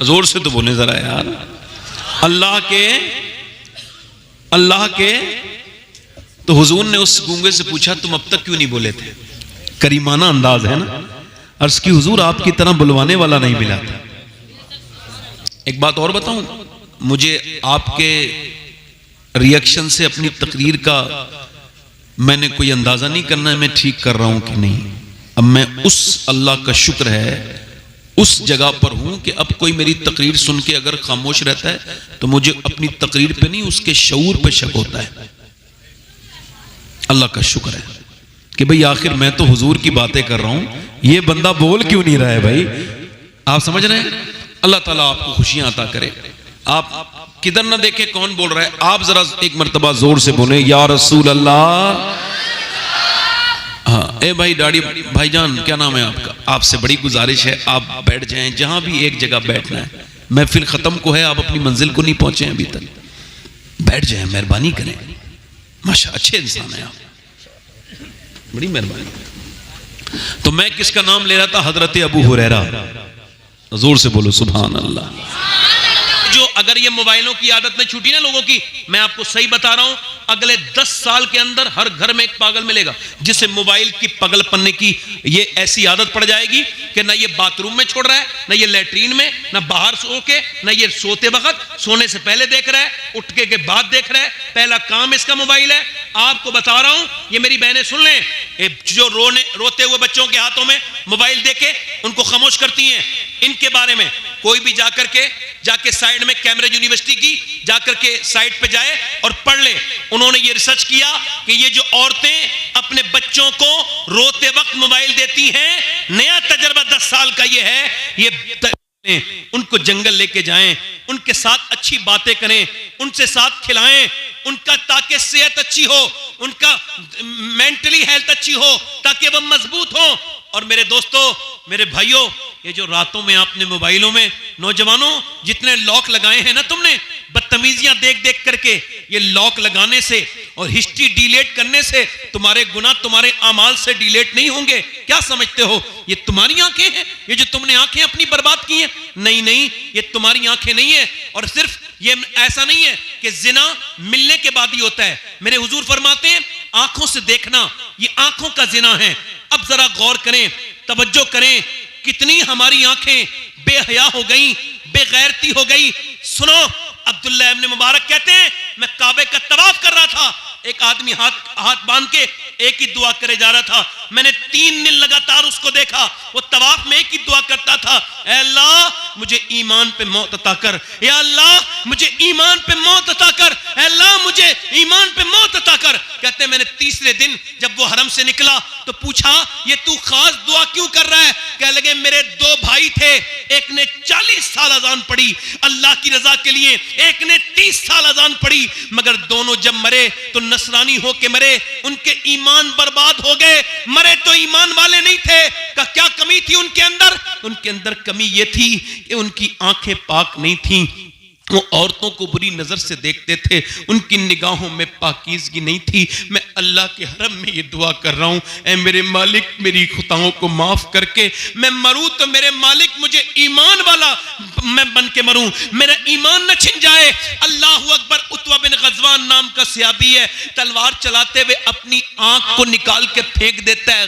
जोर से तो बोले जरा यार। अल्लाह के। तो हुजूर ने उस गूंगे से पूछा, तुम अब तक क्यों नहीं बोले थे? करीमाना अंदाज है ना। अर्ज की हुजूर आपकी तरह बुलवाने वाला नहीं मिला था। एक बात और बताऊं, मुझे आपके रिएक्शन से अपनी तकरीर का मैंने कोई अंदाजा नहीं करना है मैं ठीक कर रहा हूं कि नहीं। अब मैं उस अल्लाह का शुक्र है उस जगह पर हूं कि अब कोई मेरी तकरीर सुन के अगर खामोश रहता है तो मुझे अपनी तकरीर पे नहीं उसके शऊर पे शक होता है। अल्लाह का शुक्र है कि भाई आखिर मैं तो हुजूर की बातें कर रहा हूं, ये बंदा बोल क्यों नहीं रहा है भाई। आप समझ रहे हैं। अल्लाह ताला आपको खुशियां अता करे। आप किधर ना देखे कौन बोल रहा है, आप जरा एक मर्तबा जोर से बोले या रसूल अल्लाह। हाँ ए भाई दाढ़ी भाईजान क्या नाम है आपका, आपसे बड़ी गुजारिश है आप बैठ जाएं, जहां भी एक जगह बैठना है। महफिल खत्म को है, आप अपनी मंजिल को नहीं पहुंचे अभी तक, बैठ जाएं, मेहरबानी करें। माशा अच्छे इंसान है आप, बड़ी मेहरबानी। तो मैं किसका नाम ले रहा था, हजरत अबू हुरैरा। जोर से बोलो सुभान अल्लाह। जो अगर ये मोबाइलों की आदत में छूटी ना लोगों की, मैं आपको सही बता रहा हूं अगले 10 साल के अंदर हर घर में एक पागल मिलेगा जिसे मोबाइल की पागल पन्ने की ये ऐसी आदत पड़ जाएगी कि ना ये बाथरूम में छोड़ रहा है, ना ये लैट्रीन में, ना बाहर सो के, ना ये सोते वक्त, सोने से पहले देख रहा है, उठ के बाद देख रहा है, पहला काम इसका मोबाइल है। आपको बता रहा हूं, ये मेरी बहनें सुन लें, जो रोते हुए बच्चों के हाथों में मोबाइल देके उनको खामोश करती हैं, इनके बारे में कोई भी जाके साइड में कैम्ब्रिज यूनिवर्सिटी की जाकर के साइट पे जाए और पढ़ ले। उन्होंने ये रिसर्च किया कि ये जो औरतें अपने बच्चों को रोते वक्त मोबाइल देती हैं, नया तजर्बा 10 साल का ये है, ये उनको जंगल लेके जाएं, उनके साथ अच्छी बातें करें, उनसे साथ खिलाएं, उनका ताकि सेहत अच्छी हो, उनका मेंटली हेल्थ अच्छी हो, ताकि वह मजबूत हो। और मेरे दोस्तों, मेरे भाइयों, ये जो रातों में आपने मोबाइलों में, नौजवानों जितने लॉक लगाए हैं ना तुमने, बदतमीजियां देख देख करके, ये लॉक लगाने से और हिस्ट्री डिलीट करने से तुम्हारे गुनाह तुम्हारे अमाल से डिलीट नहीं होंगे। क्या समझते हो ये तुम्हारी आंखें हैं, ये जो तुमने आंखें अपनी बर्बाद की हैं? नहीं नहीं, ये तुम्हारी आंखें नहीं है। और सिर्फ ये ऐसा नहीं है कि जिना मिलने के बाद ही होता है। मेरे हुजूर फरमाते हैं आंखों से देखना ये आंखों का जिना है। अब जरा गौर करें, तवज्जो करें, कितनी हमारी आंखें बेहया हो गई, बेगैरती हो गई। सुनो, अब्दुल्लाह इब्न मुबारक कहते हैं मैं काबे का तवाफ कर रहा था, एक आदमी हाथ बांध के एक ही दुआ करे जा रहा था। मैंने 3 दिन लगातार उसको देखा, वो तवाफ में एक ही दुआ करता था, ऐ अल्लाह मुझे ईमान पे मौत अता कर, या अल्लाह मुझे ईमान पे मौत अता कर, ऐ अल्लाह मुझे ईमान पे मौत अता कर। कहते हैं मैंने तीसरे दिन जब वो हरम से निकला तो पूछा ये तू खास दुआ क्यों कर रहा है? कह लगे मेरे 2 भाई थे, एक ने 40 साल अजान पढ़ी अल्लाह की रजा के लिए, एक ने 30 साल अजान पढ़ी, मगर दोनों जब मरे तो नसरानी होके मरे, उनके ईमान बर्बाद हो गए, मरे तो ईमान वाले नहीं थे। का क्या कमी थी उनके अंदर? उनके अंदर कमी ये थी कि उनकी आंखें पाक नहीं थी, वो औरतों को बुरी नजर से देखते थे, उनकी निगाहों में पाकीज़गी नहीं थी। मैं अल्लाह के हरम में ये दुआ कर रहा हूं, ऐ मेरे मालिक मेरी खुताओं को माफ करके मैं मरूं तो मेरे मालिक मुझे ईमान वाला मैं बन के मरूं, मेरा ईमान न छिन जाए। अल्लाहु अकबर। उतवा बिन गजवान नाम का सहाबी है, तलवार चलाते हुए अपनी आंख को निकाल के फेंक देता है।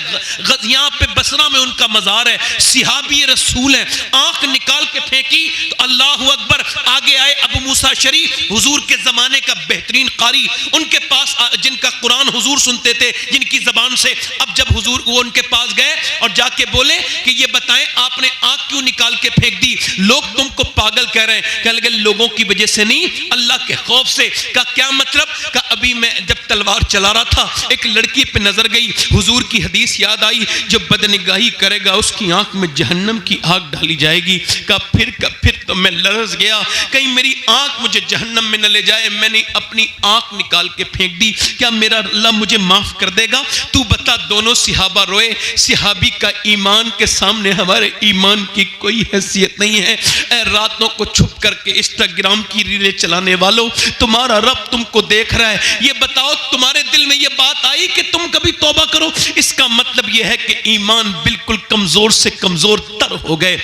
यहाँ पे बसरा में उनका मजार है, सहाबी रसूल है, आंख निकाल के फेंकी तो अल्लाहु अकबर। आगे आए अबू मूसा शरीफ, हुजूर के जमाने का बेहतरीन कारी, उनके पास जिनका कुरान हुजूर सुनते थे जिनकी जबान से। अब जब हुजूर वो उनके पास गए और जाके बोले कि ये बताएं आपने आंख क्यों निकाल के फेंक दी, लोग तुमको पागल कह रहे हैं। कह लगे लोगों की वजह से नहीं, अल्लाह के खौफ से। का क्या मतलब? का अभी मैं जब तलवार चला रहा था एक लड़की पे नजर गई, हुजूर की हदीस याद आई, जो बदनिगाही करेगा उसकी आंख में जहन्नम की आग डाली जाएगी। का फिर तो मैं लरज गया, कहीं मेरी आंख मुझे जहन्नम में न ले जाए। मैंने अपनी आंख निकाल के फेंक दी, क्या मेरा अल्लाह मुझे माफ कर देगा? तू बता। दोनों सिहाबा रोए। सिहाबी का ईमान के सामने हमारे ईमान की कोई हैसियत नहीं है। ऐ रातों को छुप करके इंस्टाग्राम की रीलें चलाने वालों, तुम्हारा रब तुमको देख रहा है। ये बताओ तुम्हारे दिल में ये बात आई कि तुम कभी तौबा करो? इसका मतलब यह है कि ईमान बिल्कुल कमजोर से कमजोर तर हो गए।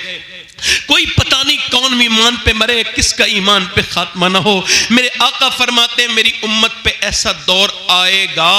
कोई पता नहीं कौन ईमान पे मरे, किसका ईमान पे खात्मा ना हो। मेरे आका फरमाते हैं मेरी उम्मत पे ऐसा दौर आएगा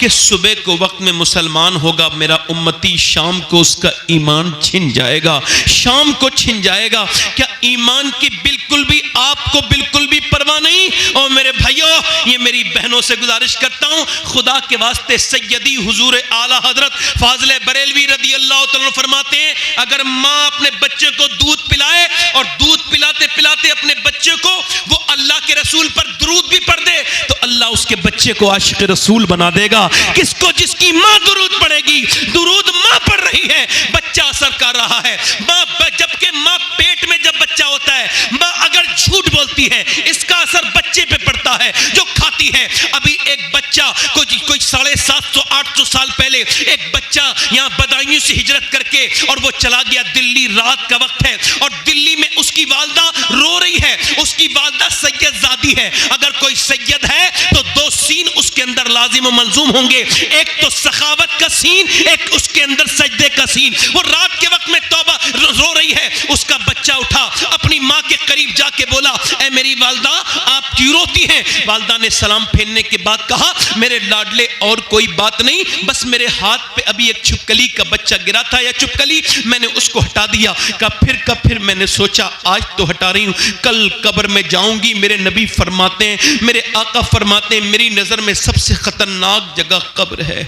कि सुबह को वक्त में मुसलमान होगा मेरा उम्मती, शाम को उसका ईमान छिन जाएगा, शाम को छिन जाएगा। क्या ईमान की बिल्कुल भी आपको बिल्कुल भी परवाह नहीं? और मेरे भाइयों, ये मेरी बहनों से गुजारिश करता हूं, खुदा के वास्ते सैयदी हुजूर आला हजरत फाजिल बरेलवी रदी अल्लाह तआला फरमाते हैं अगर माँ अपने बच्चे को दूध पिलाए और दूध पिलाते पिलाते अपने बच्चे को वो अल्लाह के रसूल पर दुरूद भी पढ़ दे तो अल्लाह उसके बच्चे को आशिक रसूल बना देगा। किसको? जिसकी माँ दुरूद पढ़ेगी। दुरूद माँ पढ़ रही है, बच्चा असर कर रहा है। माँ जबकि माँ पेट में जब बच्चा होता है, माँ अगर झूठ बोलती है इसका असर बच्चे पे पड़ता है जो खाती है। अभी एक बच्चा कोई 750-800 साल पहले एक बच्चा यहाँ बदायूं से हिजरत करके और वो चला गया दिल्ली, रात का वक्त है और दिल्ली में उसकी वालदा रो रही है। उसकी वालदा सैयदजादी है। अगर कोई सैयद है तो 2 सीन उसके अंदर लाजिम व मंजूम होंगे, एक तो सखावत का सीन, एक उसके अंदर सजदे का सीन। वो रात के वक्त में तौबा रो रही है। उसका बच्चा उठा, अपनी माँ के करीब जाके बोला, ऐ मेरी वालदा आप क्यों रोती हैं? वालदा ने सलाम फेरने के बाद कहा, मेरे लाडले और कोई बात नहीं, बस मेरे हाथ पे अभी एक छिपकली का बच्चा गिरा था या छिपकली, मैंने उसको हटा दिया। का फिर मैंने सोचा आज तो हटा रही हूँ, कल कब्र में जाऊंगी। मेरे नबी फरमाते हैं, मेरे आका फरमाते हैं, मेरी नजर में सबसे खतरनाक जगह कब्र है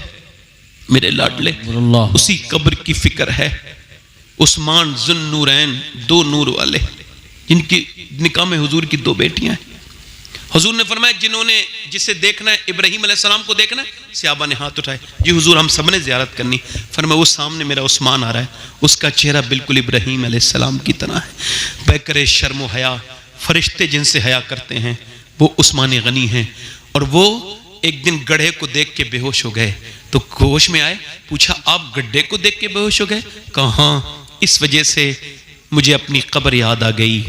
मेरे लाडले। उसी कब्र की फिक्र है। उस्मान जुन्नूरैन, 2 नूर वाले, जिनकी निकाह में हुजूर की 2 बेटियां हैं। हुजूर ने फरमाया जिसे देखना है, इब्राहीम अलैहिस्सलाम को देखना है, सहाबा ने हाथ उठाए, जी हुजूर हम सब ने ज़ियारत करनी। फरमाया वो सामने मेरा उस्मान आ रहा है, उसका चेहरा बिल्कुल इब्राहीम अलैहिस्सलाम की तरह है। बेकरे शर्म हया, फरिश्ते जिनसे हया करते हैं वो उस्मान गनी हैं। और वो एक दिन गड्ढे को देख के बेहोश हो गए तो होश में आए, पूछा आप गड्ढे को देख के बेहोश हो गए? कहाँ? इस वजह से मुझे अपनी कब्र याद आ गई।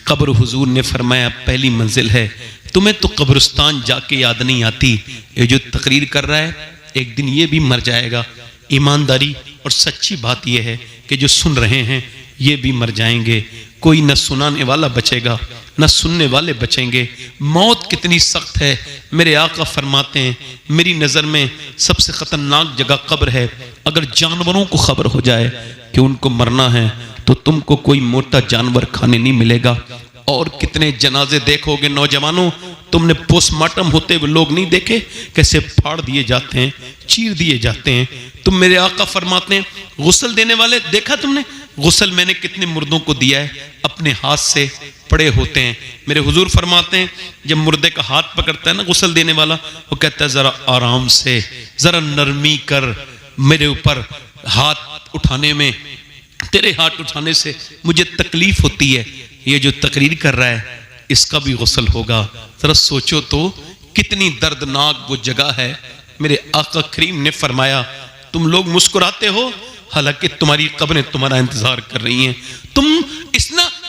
कब्र हुजूर ने फरमाया पहली मंजिल है, तुम्हें तो कब्रिस्तान जाके याद नहीं आती। ये जो तकरीर कर रहा है एक दिन ये भी मर जाएगा। ईमानदारी और सच्ची बात यह है कि जो सुन रहे हैं ये भी मर जाएंगे। कोई न सुनाने वाला बचेगा न सुनने वाले बचेंगे। मौत कितनी सख्त है। मेरे आका फरमाते हैं मेरी नज़र में सबसे ख़तरनाक जगह कब्र है। अगर जानवरों को खबर हो जाए कि उनको मरना है तो तुमको कोई मोटा जानवर खाने नहीं मिलेगा। और कितने जनाजे देखोगे नौजवानों, तुमने पोस्टमार्टम होते हुए लोग नहीं देखे कैसे फाड़ दिए जाते हैं, चीर दिए जाते हैं। तुम मेरे आका फरमाते हैं गुस्ल देने वाले देखा तुमने? गुस्ल मैंने कितने मुर्दों को दिया है, अपने हाथ से पड़े होते हैं। मेरे हुजूर फरमाते हैं जब मुर्दे का हाथ पकड़ता है ना गुस्ल देने वाला, वो कहता है जरा आराम से, जरा नरमी कर, मेरे ऊपर हाथ उठाने में, तेरे हाथ उठाने से मुझे तकलीफ होती है। ये जो तकरीर कर रहा है इसका भी गुस्ल होगा। जरा सोचो तो कितनी दर्दनाक वो जगह है। मेरे आका करीम ने फरमाया तुम लोग मुस्कुराते हो हालांकि तुम्हारी कब्रें तुम्हारा इंतजार कर रही हैं।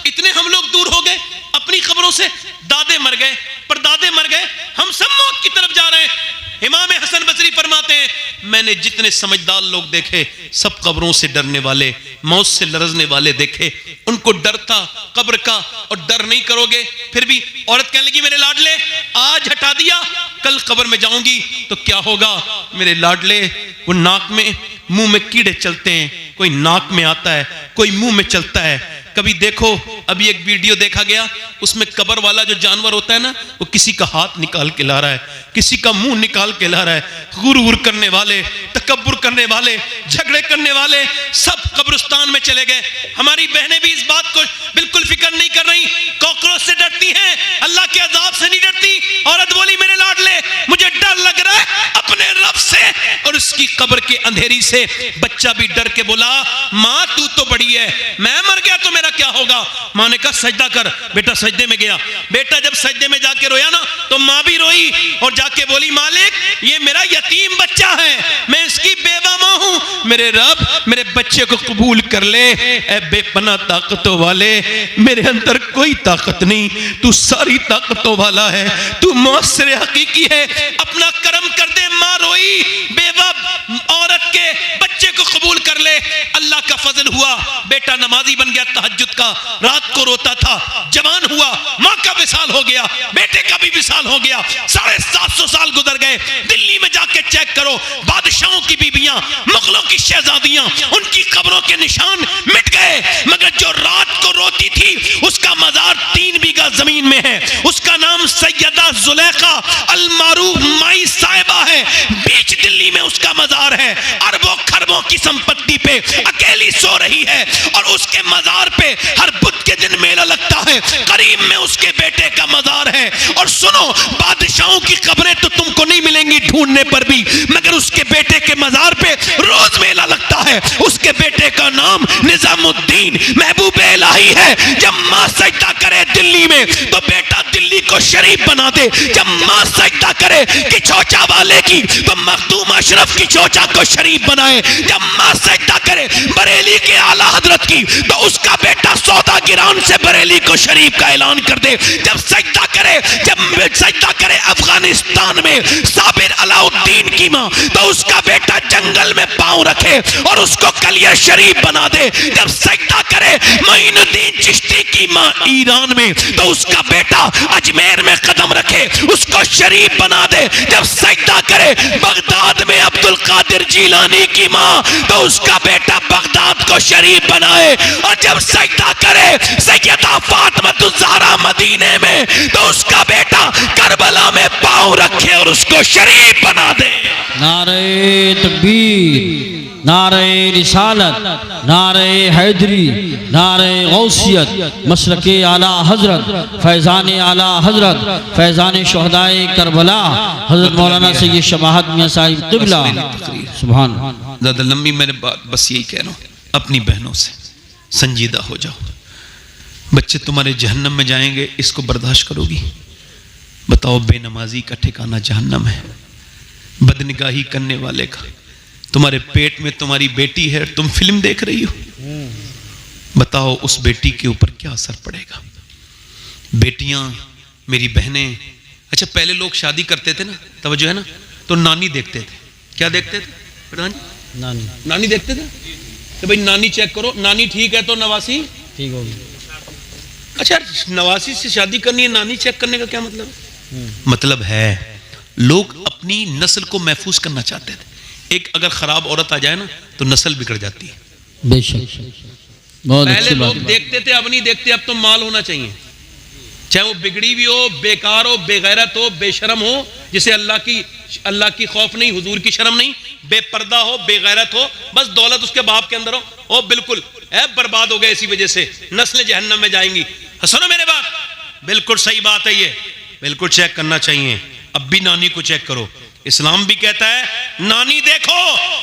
इतने हम लोग दूर हो गए अपनी कब्रों से। दादे मर गए, परदादे मर गए, हम सब मौत की तरफ जा रहे हैं। इमाम हसन बसरी फरमाते हैं मैंने जितने समझदार लोग देखे सब कब्रों से डरने वाले, मौत से लरजने वाले देखे। उनको डर था कब्र का और डर नहीं करोगे। फिर भी औरत कहने लगी मेरे लाडले आज हटा दिया कल कब्र में जाऊंगी तो क्या होगा? मेरे लाडले वो नाक में मुंह में कीड़े चलते हैं, कोई नाक में आता है कोई मुंह में चलता है। कभी देखो अभी एक वीडियो देखा गया उसमें कब्र वाला जो जानवर होता है ना वो किसी का हाथ निकाल के ला रहा है, किसी का मुंह निकाल के ला रहा है। गुर करने वाले, तकब्बुर करने वाले, झगड़े करने वाले सब कब्रिस्तान में चले गए। हमारी बहनें भी इस बात को बिल्कुल फिक्र नहीं कर रही, कॉकरोच से डरती हैं, अल्लाह के अजाब से नहीं डरती। औरत बोली मेरे लाडले मुझे डर लग रहा है अपने रब से और उसकी कब्र के अंधेरी से। बच्चा भी डर के बोला माँ तू तो बड़ी है, मैं मर गया तो मेरा क्या होगा? माँ ने कहा सजदा कर। बेटा सजदे में गया। बेटा जब सजदे में जाके रोया ना तो माँ भी रोई और जाके बोली मालिक ये मेरा यतीम बच्चा है, मैं इसकी बेवा माँ हूं, मेरे रब मेरे बच्चे को कबूल कर ले। ऐ बेपना ताकतों वाले मेरे अंदर कोई ताकत नहीं, तू सारी ताकतों वाला है, तू मौसर हकीकी है, अपना करम कर दे। माँ रोई बेवा औरत के बच्चे को कबूल कर ले। अल्लाह का का फजल हुआ, बेटा नमाजी बन गया, तहज्जुद का रात को रोता था, जवान हुआ, माँ का विसाल हो गया, बेटे का भी विसाल हो गया, 750 साल गुजर गए। दिल्ली में जाके चेक करो, बादशाहों की बीबियां, मुगलों की शहजादियां, उनकी कब्रों के निशान मिट गए, मगर जो रात को रोती थी उसका मजार 3 बीघा जमीन में है। उसका नाम सैयदा जुलेखा अल मारूफ माई साहिबा है। बीच दिल्ली में उसका मजार है। अरबों खरबों की संपत्ति पे अकेली सो रही है और उसके मजार पे हर बुध के दिन मेला लगता है। करीब में उसके बेटे का मजार है। और सुनो, बादशाहों की कब्रें तो तुमको नहीं मिलेंगी ढूंढने पर भी, मगर उसके बेटे के मजार पे रोज मेला लगता है। उसके बेटे का नाम निजामुद्दीन महबूब इलाही है। जब माँ सजदा करे दिल्ली में तो बेटा दिल्ली को शरीफ बना दे। जब माँ सजदा करे कि चौचा वाले की तो मखदूम अशरफ की चौचा को शरीफ बनाए। जब माँ सजदा करे बरेली के आला हजरत की तो उसका बेटा सौदा गिरान से बरेली को शरीफ का ऐलान कर दे। जब सजदा करे अफगानिस्तान में साबिर अलाउद्दीन की माँ तो उसका बेटा जंगल में पांव रखे और उसको कलिया शरीफ बना दे। जब सजदा करे मोइनुद्दीन चिश्ती की माँ ईरान में तो उसका बेटा अजमेर में कदम रखे, उसको शरीफ बना दे। जब सजदा करे बगदाद में अब्दुल कादिर जीलानी की माँ तो उसका बेटा बगदाद को शरीफ बनाए। और जब सजदा करे सैयदा फातिमा ज़हरा मदीने में तो उसका बेटा करबला में पांव रखे और उसको शरीफ बना दे। नारे तकबीर, नारे रिसालत, नारे हैदरी, नारे गौसियत, मशरक़े आला हजरत, फैज़ान आला हजरत, फैज़ान शुहदाए करबला, हजरत मौलाना सैयद शमाहत मियां साहिब क़िबला। सुभान। ज़्यादा लंबी मैंने बात बस यही कह रहा हूँ, अपनी बहनों से संजीदा हो जाओ। बच्चे तुम्हारे जहन्नम में जाएंगे, इसको बर्दाश्त करोगी? बताओ, बेनमाजी का ठिकाना जहन्नम है, बदनिगाही करने वाले का। तुम्हारे पेट में तुम्हारी बेटी है, तुम फिल्म देख रही हो, बताओ उस बेटी के ऊपर क्या असर पड़ेगा। बेटियां, मेरी बहनें, अच्छा पहले लोग शादी करते थे ना, तवज्जो है ना, तो नानी देखते थे। क्या देखते थे प्रधान जी? नानी देखते थे तो भाई नानी चेक करो, नानी ठीक है तो नवासी ठीक होगी। अच्छा, नवासी से शादी करनी है, नानी चेक करने का क्या मतलब है? मतलब है लोग अपनी नस्ल को महफूज करना चाहते थे। एक अगर खराब औरत आ जाए ना तो नस्ल बिगड़ जाती है। बेशक, बहुत पहले लोग देखते थे, अब नहीं देखते। अब तो माल होना चाहिए, चाहे वो बिगड़ी भी हो, बेकार हो, बेगैरत हो, बेशरम हो, जिसे अल्लाह की खौफ नहीं, हुजूर की शर्म नहीं, बेपर्दा हो, बेगैरत हो, बस दौलत उसके बाप के अंदर हो, ओ बिल्कुल बर्बाद हो गए, इसी वजह से नस्ल जहन्नम में जाएंगी। सुनो मेरे बात, बिल्कुल सही बात है ये, बिल्कुल चेक करना चाहिए। अब भी नानी को चेक करो। इस्लाम भी कहता है नानी देखो,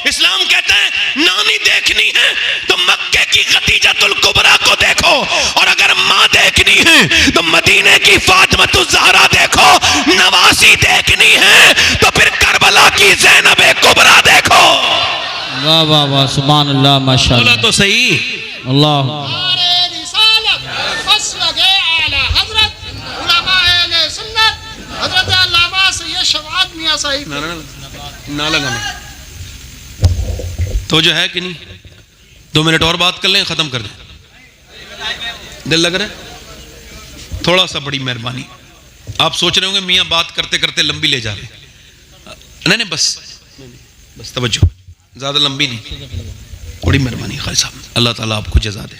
इस्लाम कहता है नानी देखनी है तो मक्के की खदीजतुल कुबरा को देखो, और अगर माँ देखनी है तो मदीने की फातिमा ज़हरा देखो, नवासी देखनी है तो फिर करबला की ज़ैनब कुबरा देखो। वाह वाह वाह, सुभान अल्लाह, माशाअल्लाह। तो सही अल्लाह। ना लगा तो जो है कि नहीं, 2 मिनट और बात कर लें, खत्म कर दें। दिल लग रहा है? थोड़ा सा बड़ी मेहरबानी। आप सोच रहे होंगे मियाँ बात करते करते लंबी ले जा रहे। नहीं, बस तवज्जो, ज्यादा लंबी नहीं, बड़ी मेहरबानी खाली साहब। अल्लाह ताला आपको जज़ा दे।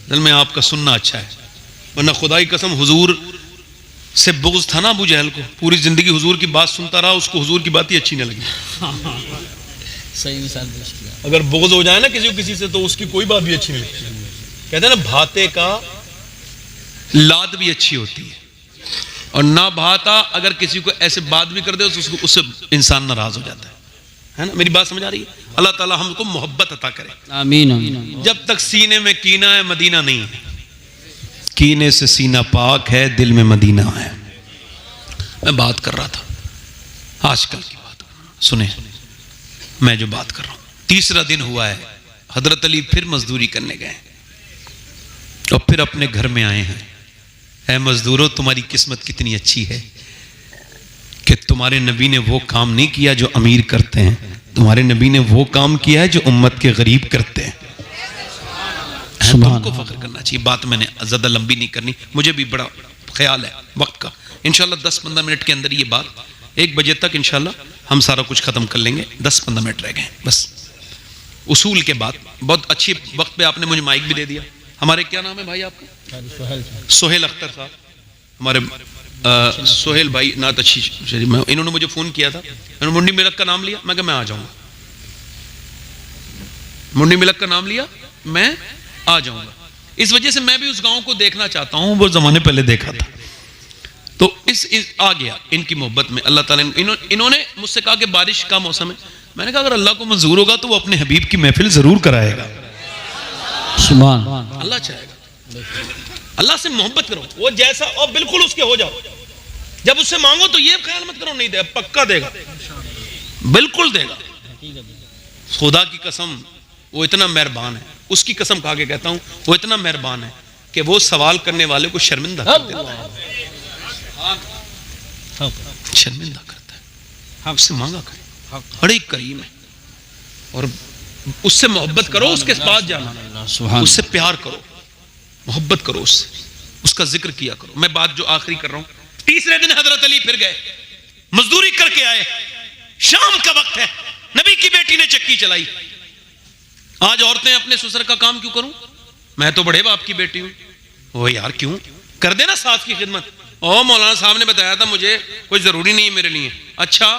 दिल में आपका सुनना अच्छा है, वरना खुदा की कसम हुजूर से बुग़्ज़ था ना अबू जहल को, पूरी जिंदगी हुजूर की बात सुनता रहा, उसको हुजूर की बात ही अच्छी न लगी। सही मिसाल पेश किया। अगर बुग़्ज़ हो जाए ना किसी से तो उसकी कोई बात भी अच्छी नहीं लगती। कहते हैं ना, भाते का लाद भी अच्छी होती है, और ना भाता अगर किसी को ऐसे बात भी कर दे तो उससे इंसान नाराज हो जाता है ना। मेरी बात समझ आ रही है? अल्लाह ताला हमको मोहब्बत अता करे, आमीन। जब तक सीने में कीना है मदीना नहीं है, कीने से सीना पाक है, दिल में मदीना है। मैं बात कर रहा था आजकल की बात, सुने मैं जो बात कर रहा हूं, 3रा दिन हुआ है, हजरत अली फिर मजदूरी करने गए और फिर अपने घर में आए हैं। ऐ मजदूरों, तुम्हारी किस्मत कितनी अच्छी है कि तुम्हारे नबी ने वो काम नहीं किया जो अमीर करते हैं, तुम्हारे नबी ने वो काम किया है जो उम्मत के गरीब करते हैं। तुमको फख्र करना चाहिए। बात मैंने ज़्यादा लंबी नहीं करनी, मुझे भी बड़ा ख्याल है वक्त का। इंशाल्लाह 10-15 मिनट के अंदर ये बात, 1 बजे तक इंशाल्लाह हम सारा कुछ ख़त्म कर लेंगे। 10-15 मिनट रह गए बस। उसूल के बाद बहुत अच्छी वक्त पे आपने मुझे माइक भी दे दिया। हमारे क्या नाम है भाई आपका? सोहेल अख्तर साहब, हमारे सोहेल भाई नात अच्छी शरीफ में, इन्होंने मुझे फ़ोन किया था, इन्होंने मुंडी मिलक का नाम लिया, मैं कहा मैं आ जाऊँगा। मुंडी मिलक का नाम लिया, मैं आ जाऊँगा। इस वजह से मैं भी उस गांव को देखना चाहता हूँ, वो ज़माने पहले देखा था, तो इस आ गया इनकी मोहब्बत में। अल्लाह ताला इन्होंने मुझसे कहा कि बारिश का मौसम है, मैंने कहा अगर अल्लाह को मंजूर होगा तो वो अपने हबीब की महफिल ज़रूर कराएगा। सुभान अल्लाह चाहेगा। अल्लाह से मोहब्बत करो, वो जैसा और बिल्कुल उसके हो जाओ। जब उससे मांगो तो ये ख्याल मत करो नहीं दे, पक्का देगा, बिल्कुल देगा। खुदा की कसम वो इतना मेहरबान है, उसकी कसम खा के कहता हूं वो इतना मेहरबान है कि वो सवाल करने वाले को शर्मिंदा कर देता है, शर्मिंदा करता है। हाँ, उससे मांगा करें, बड़ी करीम है। और उससे मोहब्बत करो, उसके पास जाना, उससे प्यार करो, मोहब्बत करो उससे, उसका जिक्र किया करो। मैं बात जो आखिरी कर रहा हूं, तीसरे दिन हजरत अली फिर गए, मजदूरी करके आए, शाम का वक्त है, नबी की बेटी ने चक्की चलाई। आज औरतें अपने ससुर का काम क्यों करूं, मैं तो बड़े बाप की बेटी हूं। ओ यार क्यों कर देना सास की खिदमत। ओ मौलाना साहब ने बताया था मुझे, कोई जरूरी नहीं है मेरे लिए। अच्छा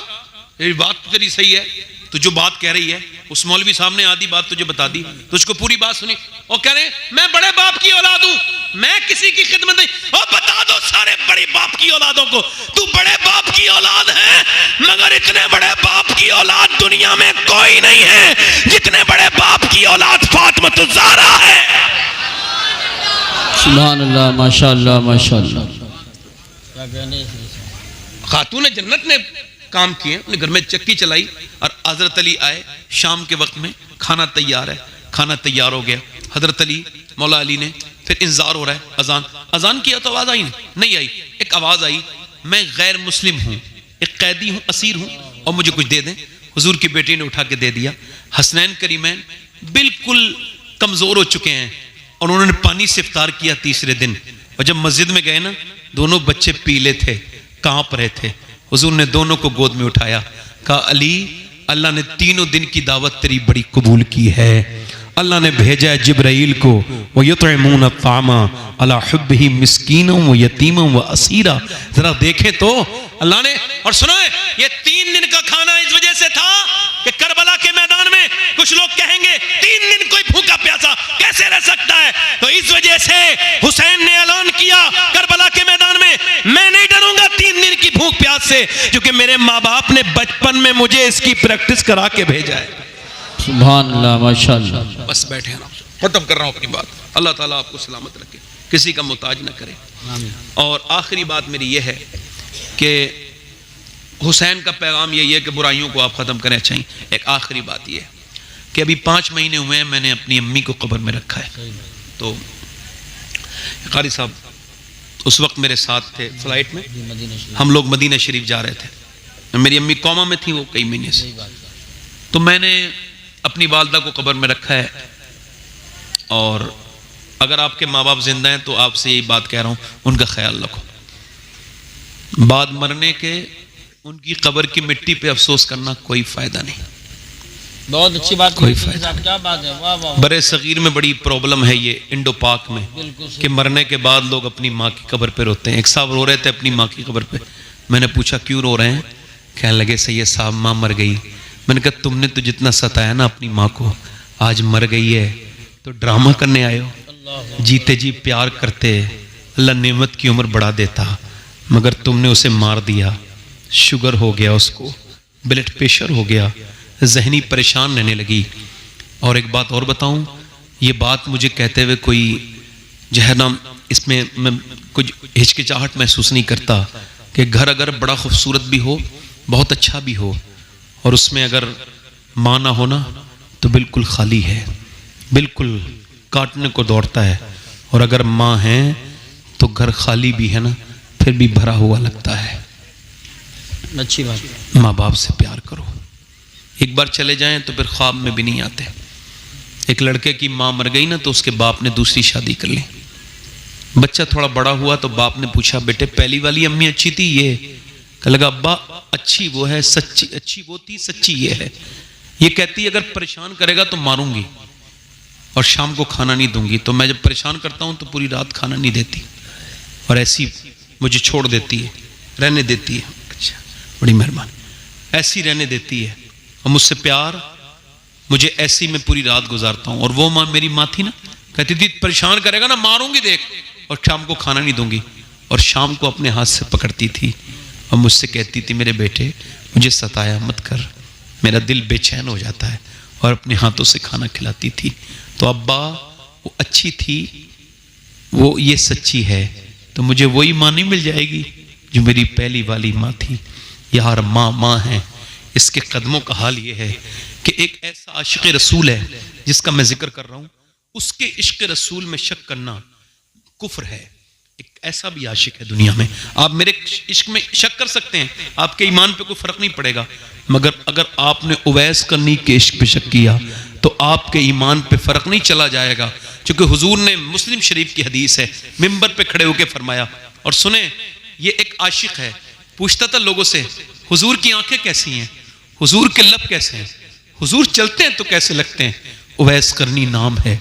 ये बात तो तेरी सही है, तू जो बात कह रही है उस मौलवी साहब ने आधी बात तुझे बता दी, तुझको पूरी बात सुनी और कह रहे मैं बड़े बाप की औलाद हूं, मैं किसी की खिदमत नहीं। और बता दो सारे बड़े बाप की औलादों को, तू बड़े बाप की औलाद है, मगर इतने बड़े बाप की औलाद दुनिया में कोई नहीं है जितने बड़े बाप की औलाद फातिमा ज़हरा है। सुभान अल्लाह, माशाअल्लाह माशाअल्लाह। खातून जन्नत ने काम किए, अपने घर में चक्की चलाई और हजरत अली आए। शाम के वक्त में खाना तैयार है, खाना तैयार हो गया। हजरत अली मौला अली ने फिर इंतजार हो रहा है, अजान किया तो आवाज आई नहीं आई। एक आवाज आई, मैं गैर मुस्लिम हूँ, एक कैदी हूँ, असीर हूँ और मुझे कुछ दे दें। हुजूर की बेटी ने उठा के दे दिया। हसनैन करीमैन बिल्कुल कमजोर हो चुके हैं और उन्होंने पानी से इफ्तार किया तीसरे दिन। और जब मस्जिद में गए ना, दोनों बच्चे पीले थे, कांप रहे थे। हुजूर ने दोनों को गोद में उठाया, कहा अली अल्लाह ने 3 दिन की दावत तेरी बड़ी कबूल की है। अल्लाह ने भेजा है जिब्राइल को, वो युतइमून तामा अला हुब्बिही मिस्कीनों व यतीमों व असीरा। जरा देखें तो अल्लाह ने, और सुनो ये 3 दिन का खाना इस वजह से था कि करबला के मैदान में कुछ लोग कहेंगे 3 दिन कोई भूखा प्यासा कैसे रह सकता है, तो इस वजह से हुसैन ने ऐलान किया करबला के मैदान में, मैं नहीं डरूंगा 3 दिन की भूख प्यास से, क्योंकि मेरे माँ बाप ने बचपन में मुझे इसकी प्रैक्टिस करा के भेजा है। सुभान अल्लाह माशाअल्लाह। बस बैठे ना, खत्म कर रहा हूं अपनी बात। अल्लाह ताला आपको सलामत रखे, किसी का मुताज ना करे। और आखिरी बात मेरी यह है कि हुसैन का पैगाम यही है कि बुराइयों को आप ख़त्म करें। अच्छा ही एक आखिरी बात यह है कि अभी 5 महीने हुए हैं मैंने अपनी अम्मी को कब्र में रखा है। तो कारी साहब उस वक्त मेरे साथ थे, फ्लाइट में हम लोग मदीना शरीफ जा रहे थे। मेरी अम्मी कोमा में थी वो कई महीने से, तो मैंने अपनी वालदा को कब्र में रखा है। और अगर आपके माँ बाप जिंदा हैं तो आपसे यही बात कह रहा हूँ, उनका ख्याल रखो। बाद मरने के उनकी कब्र की मिट्टी पे अफसोस करना कोई फायदा नहीं। बहुत अच्छी बात, कोई फायदा, क्या बात है, वाह वाह। बड़े सगीर में बड़ी प्रॉब्लम है ये इंडो पाक में कि मरने के बाद लोग अपनी माँ की कब्र पे रोते हैं। एक साहब रो रहे थे अपनी माँ की कब्र पे, मैंने पूछा क्यों रो रहे हैं, कहने लगे सैयद साहब माँ मर गई। मैंने कहा तुमने तो जितना सताया ना अपनी माँ को, आज मर गई है तो ड्रामा करने आए हो। जीते जी प्यार करते, अल्लाह नेमत की उम्र बढ़ा देता, मगर तुमने उसे मार दिया। शुगर हो गया उसको, ब्लड प्रेशर हो गया, जहनी परेशान रहने लगी। और एक बात और बताऊं, ये बात मुझे कहते हुए कोई जो है ना, इसमें मैं कुछ हिचकिचाहट महसूस नहीं करता कि घर अगर बड़ा खूबसूरत भी हो, बहुत अच्छा भी हो, और उसमें अगर माँ ना हो ना तो बिल्कुल खाली है, बिल्कुल काटने को दौड़ता है। और अगर माँ है तो घर खाली भी है ना, फिर भी भरा हुआ लगता है। अच्छी बात। माँ बाप से प्यार करो, एक बार चले जाएं तो फिर ख्वाब में भी नहीं आते। एक लड़के की माँ मर गई ना, तो उसके बाप ने दूसरी शादी कर ली। बच्चा थोड़ा बड़ा हुआ तो बाप ने पूछा, बेटे पहली वाली अम्मी अच्छी थी, ये? कह लगा अब्बा अच्छी वो है, सच्ची अच्छी वो थी, सच्ची ये है। ये कहती अगर परेशान करेगा तो मारूंगी और शाम को खाना नहीं दूंगी, तो मैं जब परेशान करता हूं तो पूरी रात खाना नहीं देती और ऐसी मुझे छोड़ देती है, रहने देती है। अच्छा बड़ी मेहरबानी, ऐसी रहने देती है और मुझसे प्यार, मुझे ऐसी मैं पूरी रात गुजारता हूं। और वो माँ मेरी माँ थी ना, कहती थी परेशान करेगा ना मारूंगी देख, और शाम को खाना नहीं दूंगी, और शाम को अपने हाथ से पकड़ती थी और मुझसे कहती थी मेरे बेटे मुझे सताया मत कर, मेरा दिल बेचैन हो जाता है, और अपने हाथों से खाना खिलाती थी। तो अब्बा वो अच्छी थी, वो ये सच्ची है, तो मुझे वही माँ नहीं मिल जाएगी जो मेरी पहली वाली माँ थी? यार माँ माँ है। इसके कदमों का हाल ये है कि एक ऐसा आशिक रसूल है जिसका मैं जिक्र कर रहा हूं, उसके इश्क रसूल में शक करना कुफ्र है। एक ऐसा भी आशिक है दुनिया में, आप मेरे इश्क में शक कर सकते हैं, आपके ईमान पे कोई फर्क नहीं पड़ेगा, मगर अगर आपने उवैस करनी के इश्क पे शक किया तो आपके ईमान पे फर्क नहीं चला जाएगा। क्योंकि हुजूर ने मुस्लिम शरीफ की हदीस है, मिंबर पे खड़े होकर फरमाया, और सुने ये एक आशिक है, पूछता था लोगों से हुजूर की आंखें कैसी हैं, हुजूर के लब कैसे हैं, हुजूर चलते हैं तो कैसे लगते हैं? उवैस करनी नाम है।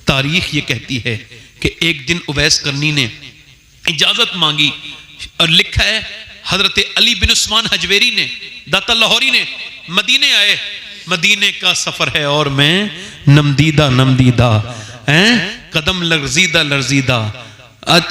तारीख ये कहती है कि एक दिन उवैस करनी ने इजाजत मांगी और लिखा है हजरत अली बिन उस्मान हजवेरी ने, दाता लाहौरी ने, मदीने आए, मदीने का सफर है और मैं नमदीदा नमदीदा कदम लर्जीदा लर्जीदा,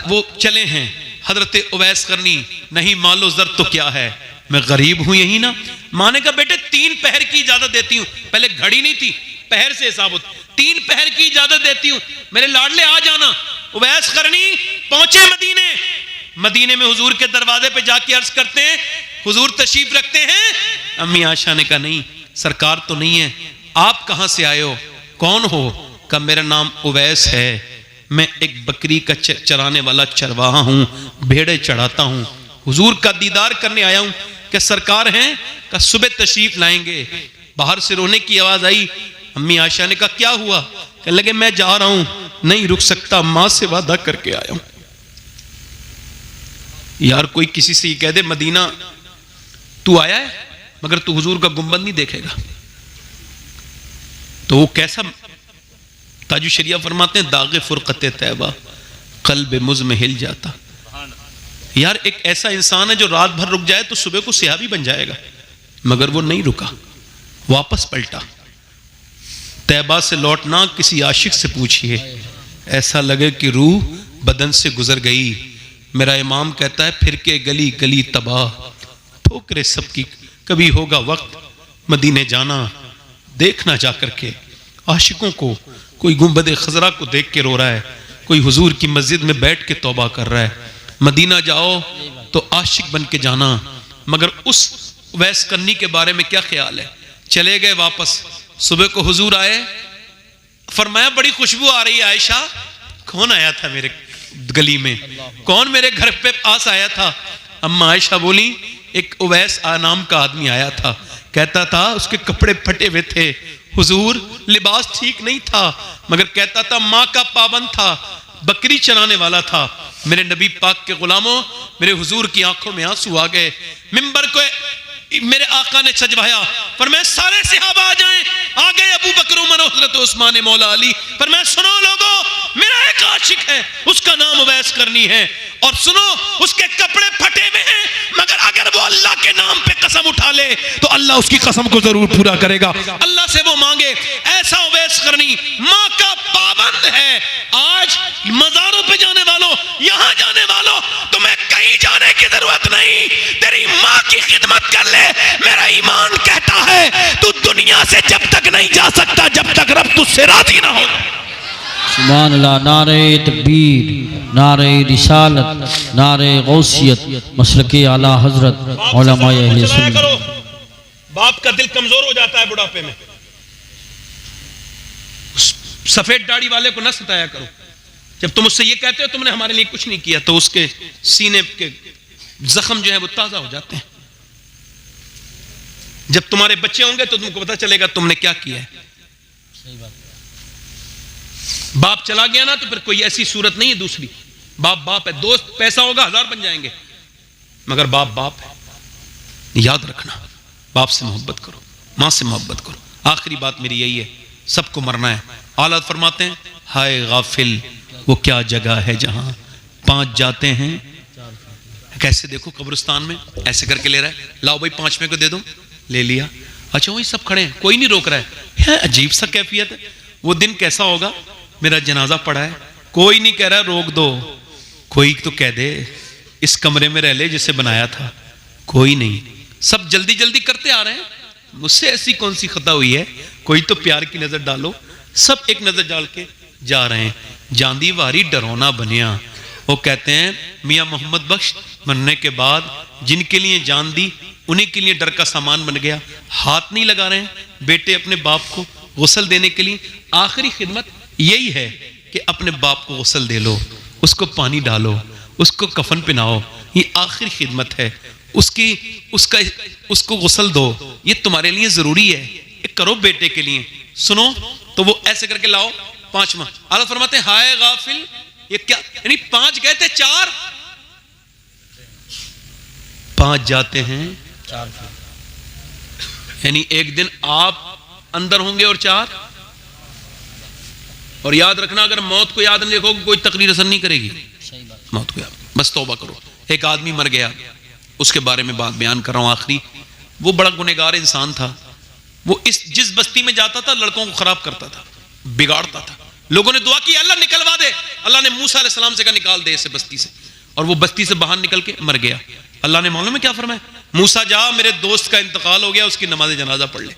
वो चले हैं। हजरत उवैस करनी, नहीं मालो जर तो क्या है, मैं गरीब हूं यही ना। माने का बेटे 3 पहर की इजाजत देती हूं, पहले घड़ी नहीं थी, पहर से हिसाब होता, 3 पहर की इजाजत देती हूं, मेरे लाडले आ जाना। उवैस करनी पहुंचे मदीने, मदीने में हुजूर के दरवाजे पे जाके अर्ज करते हैं हुजूर तशरीफ रखते हैं? अम्मी आशा ने कहा नहीं सरकार तो नहीं है, आप कहां से आए हो, कौन हो? कहा मेरा नाम उवैस है, मैं एक बकरी का चराने वाला चरवाहा हूं, भेड़े चढ़ाता हूं, हुजूर का दीदार करने आया हूं। क्या सरकार हैं? का सुबह तशरीफ लाएंगे। बाहर से रोने की आवाज आई, अम्मी आयशा ने कहा क्या हुआ? कहने लगे मैं जा रहा हूं, नहीं रुक सकता, मां से वादा करके आया हूं। यार कोई किसी से ये कह दे मदीना तू आया है मगर तू हुजूर का गुंबद नहीं देखेगा, तो वो कैसा? ताजु शरिया फरमाते हैं दागे फुरकत तैबा कल्ब मुझ में हिल जाता। यार एक ऐसा इंसान है जो रात भर रुक जाए तो सुबह को सियाह भी बन जाएगा, मगर वो नहीं रुका, वापस पलटा। तैबा से लौटना किसी आशिक से पूछिए, ऐसा लगे कि रूह बदन से गुजर गई। मेरा इमाम कहता है फिर के गली गली तबाह, ठोकरे सबकी, कभी होगा वक्त मदीने जाना, देखना जाकर के आशिकों को। कोई गुंबद खजरा को देख के रो रहा है, कोई हुजूर की मस्जिद में बैठ के तौबा कर रहा है। मदीना जाओ तो आशिक बन के जाना। मगर उस उवैस करनी के बारे में क्या ख्याल है? चले गए वापस, सुबह को हुजूर आए, फरमाया बड़ी खुशबू आ रही है आयशा। कौन आया था मेरे गली में, कौन मेरे घर पे पास आया था? अम्मा आयशा बोली एक उवैस नाम का आदमी आया था, कहता था उसके कपड़े फटे हुए थे, हुजूर लिबास ठीक नहीं था, मगर कहता था माँ का पाबंद था, बकरी चराने वाला था। मेरे नबी पाक के गुलामों, मेरे हुजूर की आंखों में आंसू आ गए। मिंबर को मेरे आका ने सजवाया, पर मैं सारे सहाबा आ जाएं, आ गए अबू बकर उमर हजरत उस्मान मौला अली। पर मैं सुनो लोगों, मेरा एक आशिक है, उसका नाम उवैस करनी है, और सुनो उसके कपड़े फटे हुए हैं, मगर अगर वो अल्लाह के नाम पे कसम उठा ले तो अल्लाह उसकी कसम को जरूर पूरा करेगा। अल्लाह से वो मांगे, ऐसा उवैस करनी माँ का पाबंद है। आज मज़ारों पे जाने वालों, यहाँ जाने वालों, तुम्हें कहीं जाने की जरूरत नहीं, तेरी माँ की खिदमत कर ले। मेरा ईमान कहता है तू दुनिया से जब तक नहीं जा सकता जब तक रब तुझसे राजी ना हो। सुभान अल्लाह। नारे तकबीर, नारे रिसालत, नारे गौसियत, मसलके आला हजरत उलमाए अहले सुन्नत। बाप का दिल कमजोर हो जाता है बुढ़ापे में, सफेद दाढ़ी वाले को न सताया करो। जब तुम उससे ये कहते हो तुमने हमारे लिए कुछ नहीं किया, तो उसके सीने के जख्म जो है वो ताजा हो जाते हैं। जब तुम्हारे बच्चे होंगे तो तुमको पता चलेगा तुमने क्या किया है। बाप चला गया ना तो फिर कोई ऐसी सूरत नहीं है दूसरी। बाप बाप है, दोस्त पैसा होगा 1000 बन जाएंगे, मगर बाप बाप है। याद रखना, बाप से मोहब्बत करो, मां से मोहब्बत करो। आखिरी बात मेरी यही है, सबको मरना है। आला फरमाते हैं, हाय गाफिल वो क्या जगह है जहां 5 जाते हैं। कैसे देखो कब्रिस्तान में ऐसे करके ले रहा है, लाओ भाई 5वें को दे दो, ले लिया। अच्छा वही सब खड़े हैं, कोई नहीं रोक रहा है। अजीब सा कैफियत है। वो दिन कैसा होगा, मेरा जनाजा पड़ा है, कोई नहीं कह रहा रोक दो। कोई तो कह दे इस कमरे में रह ले जिसे बनाया था, कोई नहीं। सब जल्दी जल्दी करते आ रहे हैं, मुझसे ऐसी कौन सी खता हुई है, कोई तो प्यार की नजर डालो। सब एक नजर डाल के जा रहे हैं। जांदी वारी डरौना बनिया। वो कहते हैं मियां मोहम्मद बख्श मरने के बाद जिनके लिए जान दी उन्हीं के लिए डर का सामान बन गया। हाथ नहीं लगा रहे हैं बेटे अपने बाप को गुस्ल देने के लिए। आखिरी खिदमत यही है कि अपने बाप को गुस्ल दे लो, उसको पानी डालो, उसको कफन पहनाओ, ये आखिरी खिदमत है उसको गुस्ल दो, ये तुम्हारे लिए जरूरी है, ये करो बेटे के लिए। सुनो तो वो ऐसे करके लाओ 5वां। आला फरमाते हैं हाय गाफिल ये क्या, यानी 5 गए थे 4, 5 जाते हैं 4, यानी एक दिन आप अंदर होंगे और 4। और याद रखना अगर मौत को याद नहीं रखोगे कोई तकरीर असर नहीं करेगी। मौत को याद, बस तौबा करो। एक आदमी मर गया, उसके बारे में बात बयान कर रहा हूं आखिरी। वो बड़ा गुनहगार इंसान था। वो जिस बस्ती में जाता था लड़कों को खराब करता था, बिगाड़ता था। लोगों ने दुआ की अल्लाह निकलवा दे, अल्लाह ने मूसा अलैहिस्सलाम से कहा निकाल दे इसे बस्ती से, और वो बस्ती से बाहर निकल के मर गया। अल्लाह ने मालूम है क्या फरमाया, मूसा जा मेरे दोस्त का इंतकाल हो गया, उसकी नमाज जनाजा पढ़ ले।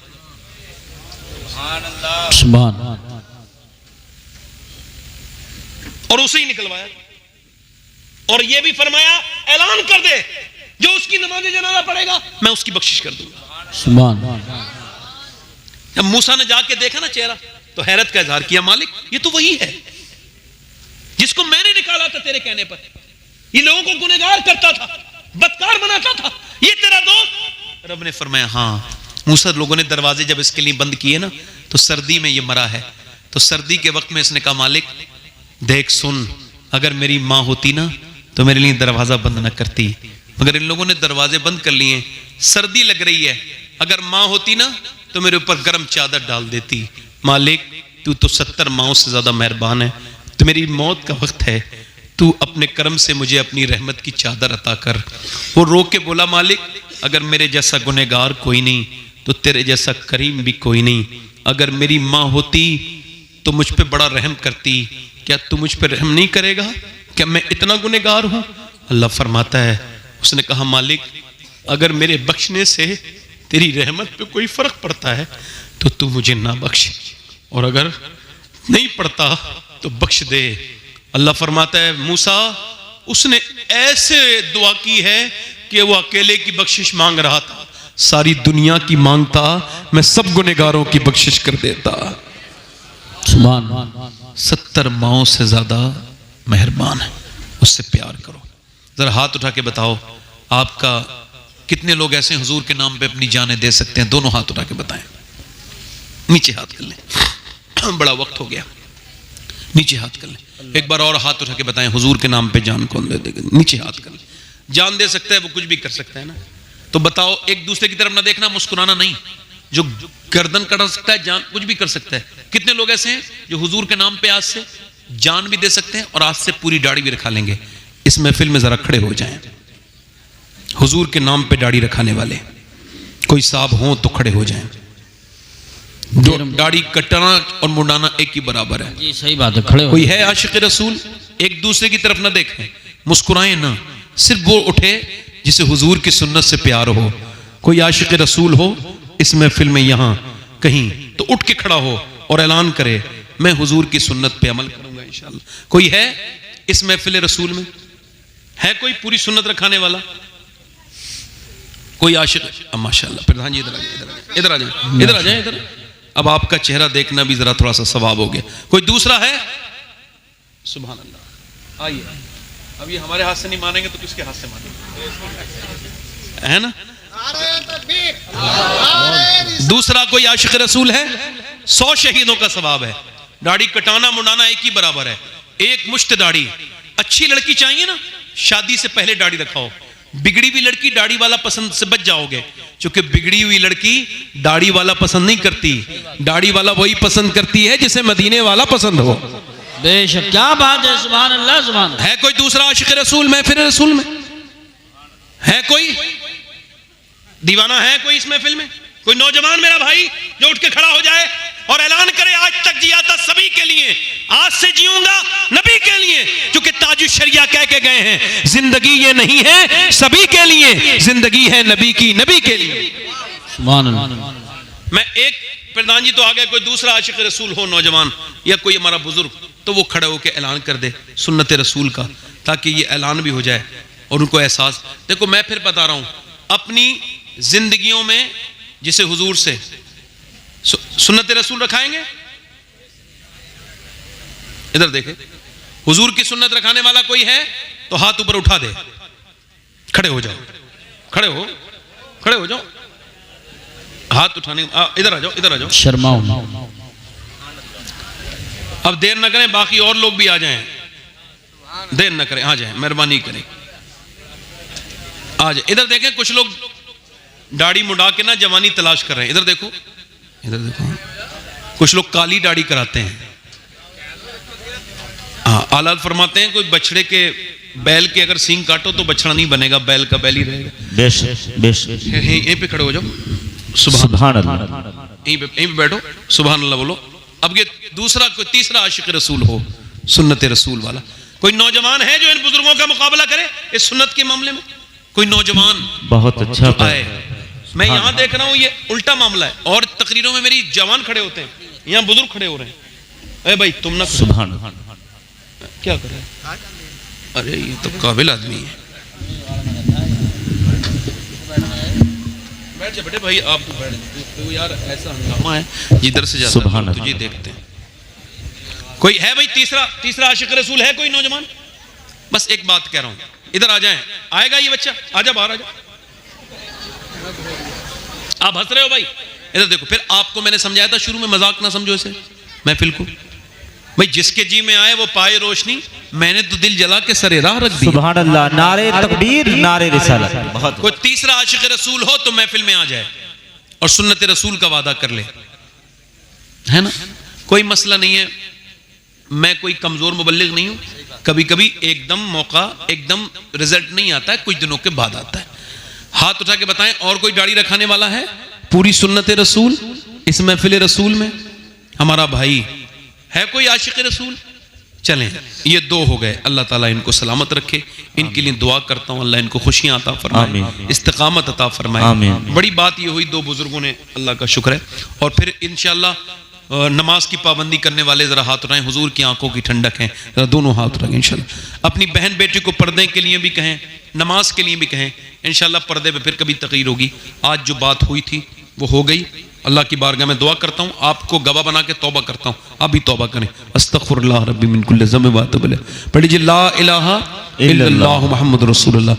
और उसे ही निकलवाया। और ये भी फरमाया ऐलान कर दे जो उसकी नमाज जनाजा पढ़ेगा मैं उसकी बख्शिश कर दूंगा। जब मूसा ने जाके देखा ना चेहरा तो हैरत का इजहार किया, मालिक ये तो वही है जिसको मैंने निकाला था तेरे कहने पर। ये लोगों को गुनहगार करता था, बदकार बनाता था, ये तेरा दोस्त। रब ने फरमाया हाँ। मूसा लोगों ने दरवाजे जब इसके लिए बंद किए ना तो सर्दी में ये मरा है। तो सर्दी के वक्त में इसने कहा मालिक देख सुन, अगर मेरी माँ होती ना तो मेरे लिए दरवाजा बंद ना करती, मगर इन लोगों ने दरवाजे बंद कर लिए, सर्दी लग रही है, अगर माँ होती ना तो मेरे ऊपर गर्म चादर डाल देती। मालिक तू तो 70 माओं से ज्यादा मेहरबान है, तो मेरी मौत का वक्त है, तू अपने कर्म से मुझे अपनी रहमत की चादर अता कर। वो रो के बोला मालिक अगर मेरे जैसा गुनहगार कोई नहीं तो तेरे जैसा करीम भी कोई नहीं। अगर मेरी माँ होती तो मुझ पे बड़ा रहम करती, क्या तू मुझ पे रहम नहीं करेगा? क्या मैं इतना गुनहगार हूं? अल्लाह फरमाता है, उसने कहा मालिक अगर मेरे बख्शने से तेरी रहमत पे कोई फर्क पड़ता है तो तू मुझे ना बख्श, और अगर नहीं पड़ता तो बख्श दे। अल्लाह फरमाता है मूसा उसने ऐसे दुआ की है कि वो अकेले की बख्शिश मांग रहा था, सारी दुनिया की मांगता, मैं सब गुनहगारों की बख्शिश कर देता। 70 माओं से ज्यादा मेहरबान है, उससे प्यार करो। जरा हाथ उठा के बताओ आपका कितने लोग ऐसे हुजूर के नाम पे अपनी जानें दे सकते हैं? दोनों हाथ उठा के बताएं, नीचे हाथ कर लें, बड़ा वक्त हो गया, नीचे हाथ कर लें। एक बार और हाथ उठा के बताएं हुजूर के नाम पे जान कौन दे देगा? नीचे हाथ कर लें। जान दे सकता है वो कुछ भी कर सकता है ना, तो बताओ एक दूसरे की तरफ ना देखना, मुस्कुराना नहीं। जो गर्दन कटा सकता है जान कुछ भी कर सकता है। कितने लोग ऐसे हैं जो हुजूर के नाम पे आज से जान भी दे सकते हैं और आज से पूरी दाढ़ी भी रखा लेंगे? इस महफिल में जरा खड़े हो जाएं, हुजूर के नाम पे दाढ़ी रखाने वाले कोई साहब हो तो खड़े हो जाएं। दाढ़ी कटना और मुंडाना एक ही बराबर है। जी सही बात है, खड़े हो। कोई है आशिक रसूल? एक दूसरे की तरफ ना देखें, मुस्कुराएं ना, सिर्फ वो उठे जिसे हुजूर की सुन्नत से प्यार हो। कोई आशिक रसूल हो इस महफिल में यहां कहीं तो उठ के खड़ा हो और ऐलान करे मैं हुजूर की सुन्नत पे अमल करूंगा इंशाअल्लाह। कोई है इस महफिल रसूल में? है कोई पूरी सुन्नत रखाने वाला? कोई आशिक? माशाअल्लाह। प्रधान जी इधर आ जाए, इधर आ जाए, इधर आ जाए, इधर। अब आपका चेहरा देखना भी जरा थोड़ा सा सवाब हो गया। कोई दूसरा है? सुभान अल्लाह। आइए, अब ये हमारे हाथ से नहीं मानेंगे तो किसके हाथ से मानेंगे? है ना? दूसरा कोई आशिक रसूल है? 100 शहीदों का सवाब है। दाढ़ी कटाना मुंडाना एक ही बराबर है, एक मुश्त दाढ़ी। अच्छी लड़की चाहिए ना, शादी से पहले दाढ़ी रखाओ। बिगड़ी हुई लड़की दाढ़ी वाला पसंद से बच जाओगे, क्योंकि बिगड़ी हुई लड़की दाढ़ी वाला पसंद नहीं करती, दाढ़ी वाला वही पसंद करती है जिसे मदीने वाला पसंद हो। बेशक, क्या बात है, सुभान अल्लाह सुभान अल्लाह। है कोई दूसरा आशिक रसूल महफिल रसूल में? है कोई दीवाना? है कोई इस महफिल में? कोई नौजवान मेरा भाई जो उठ के खड़ा हो जाए और ऐलान करे आज तक जिया था सभी के लिए, आज से जीऊंगा नबी के लिए, क्योंकि ताजुश शरिया कह के गए हैं जिंदगी ये नहीं है सभी के लिए, जिंदगी है नबी की, नबी के लिए। सुभान अल्लाह। मैं एक प्रधान जी तो आ गए, कोई दूसरा आशिक रसूल हो नौजवान या कोई हमारा बुजुर्ग, तो वो खड़े होकर ऐलान कर दे सुन्नत रसूल का, ताकि ये ऐलान भी हो जाए और उनको एहसास। देखो मैं फिर बता रहा हूं, अपनी जिंदगियों में जिसे हुजूर से सुन्नत रसूल रखाएंगे, इधर देखे, हुजूर की सुन्नत रखाने वाला कोई है तो हाथ ऊपर उठा दे, खड़े हो जाओ, खड़े हो जाओ, हाथ उठाने, इधर आ जाओ, इधर आ जाओ, शर्माओ। अब देर न करें, बाकी और लोग भी आ जाएं, देर न करें, आ जाएं, मेहरबानी करें, आ जाए। इधर देखें, कुछ लोग दाढ़ी मुंडा के ना जवानी तलाश कर रहे हैं, इधर देखो, इधर देखो, कुछ लोग काली दाढ़ी कराते हैं। हाँ, आला फरमाते हैं कोई बछड़े के, बैल के अगर सींग काटो तो बछड़ा नहीं बनेगा, बैल का बैल ही रहेगा। यहीं पे खड़े हो जाओ, सुभान अल्लाह। यहीं पे बैठो, सुभान अल्लाह बोलो। अब ये दूसरा कोई तीसरा आशिक रसूल हो, सुन्नत रसूल वाला, कोई नौजवान है जो इन बुजुर्गों का मुकाबला करे इस सुन्नत के मामले में? कोई नौजवान बहुत अच्छा आए। मैं यहां देख रहा हूं ये उल्टा मामला है, और तकरीरों में मेरी जवान खड़े होते हैं, यहां बुजुर्ग खड़े हो रहे हैं। अरे भाई तुम ना, सुभान क्या कर रहे हैं? अरे ये तो काबिल आदमी है, बैठ जा बेटे भाई, आप तो बैठ तो यार, ऐसा हंगामा है जिधर से जाता है तुझे देखते हैं। कोई है भाई तीसरा आशिक रसूल है कोई नौजवान? बस एक बात कह रहा हूं, इधर आ जाएं, आएगा ये बच्चा, आजा बाहर आजा। आप हंस रहे हो भाई, इधर देखो। फिर आपको मैंने समझाया था शुरू में, मजाक ना समझो इसे महफिल को। भाई जिसके जी में आए वो पाए रोशनी, मैंने तो दिल जला के सरे राह रख दी। सुभान अल्लाह, नारे तकबीर, नारे रिसालत। बहुत। कोई तीसरा आशिक रसूल हो तो महफिल में आ जाए और सुन्नत रसूल का वादा कर ले, है ना? कोई मसला नहीं है, मैं कोई कमजोर मुबल्लिग नहीं हूं। कभी कभी एकदम मौका, एकदम रिजल्ट नहीं आता है, कुछ दिनों के बाद आता है। हाथ उठा के बताएं, और कोई दाढ़ी रखाने वाला है पूरी सुन्नत रसूल इस महफिल रसूल में? हमारा भाई है कोई आशिक रसूल? चलें, ये दो हो गए। अल्लाह ताला इनको सलामत रखे, इनके लिए दुआ करता हूं अल्लाह इनको खुशियां अता फरमाए, इस्तिकामत अता फरमाए। बड़ी बात ये हुई, दो बुजुर्गों ने, अल्लाह का शुक्र है। और फिर इंशाअल्लाह नमाज की पाबंदी करने वाले जरा हाथ उठाएं, हुजूर की आंखों की ठंडक है, जरा दोनों हाथ उठाएं इंशाअल्लाह। अपनी बहन बेटी को पर्दे के लिए भी कहें, नमाज के लिए भी कहें, इंशाअल्लाह पर्दे पे फिर कभी तगीर होगी। आज जो बात हुई थी वो हो गई। अल्लाह की बारगाह में दुआ करता हूँ, आपको गवाह बना के तौबा करता हूँ, आप भी तौबा करें। अस्तगफिरुल्लाह रब्बी मिन कुल्ली ज़ंब व अतूबु इलैह। पढ़िए ला इलाहा इल्लल्लाह मुहम्मद रसूलुल्लाह।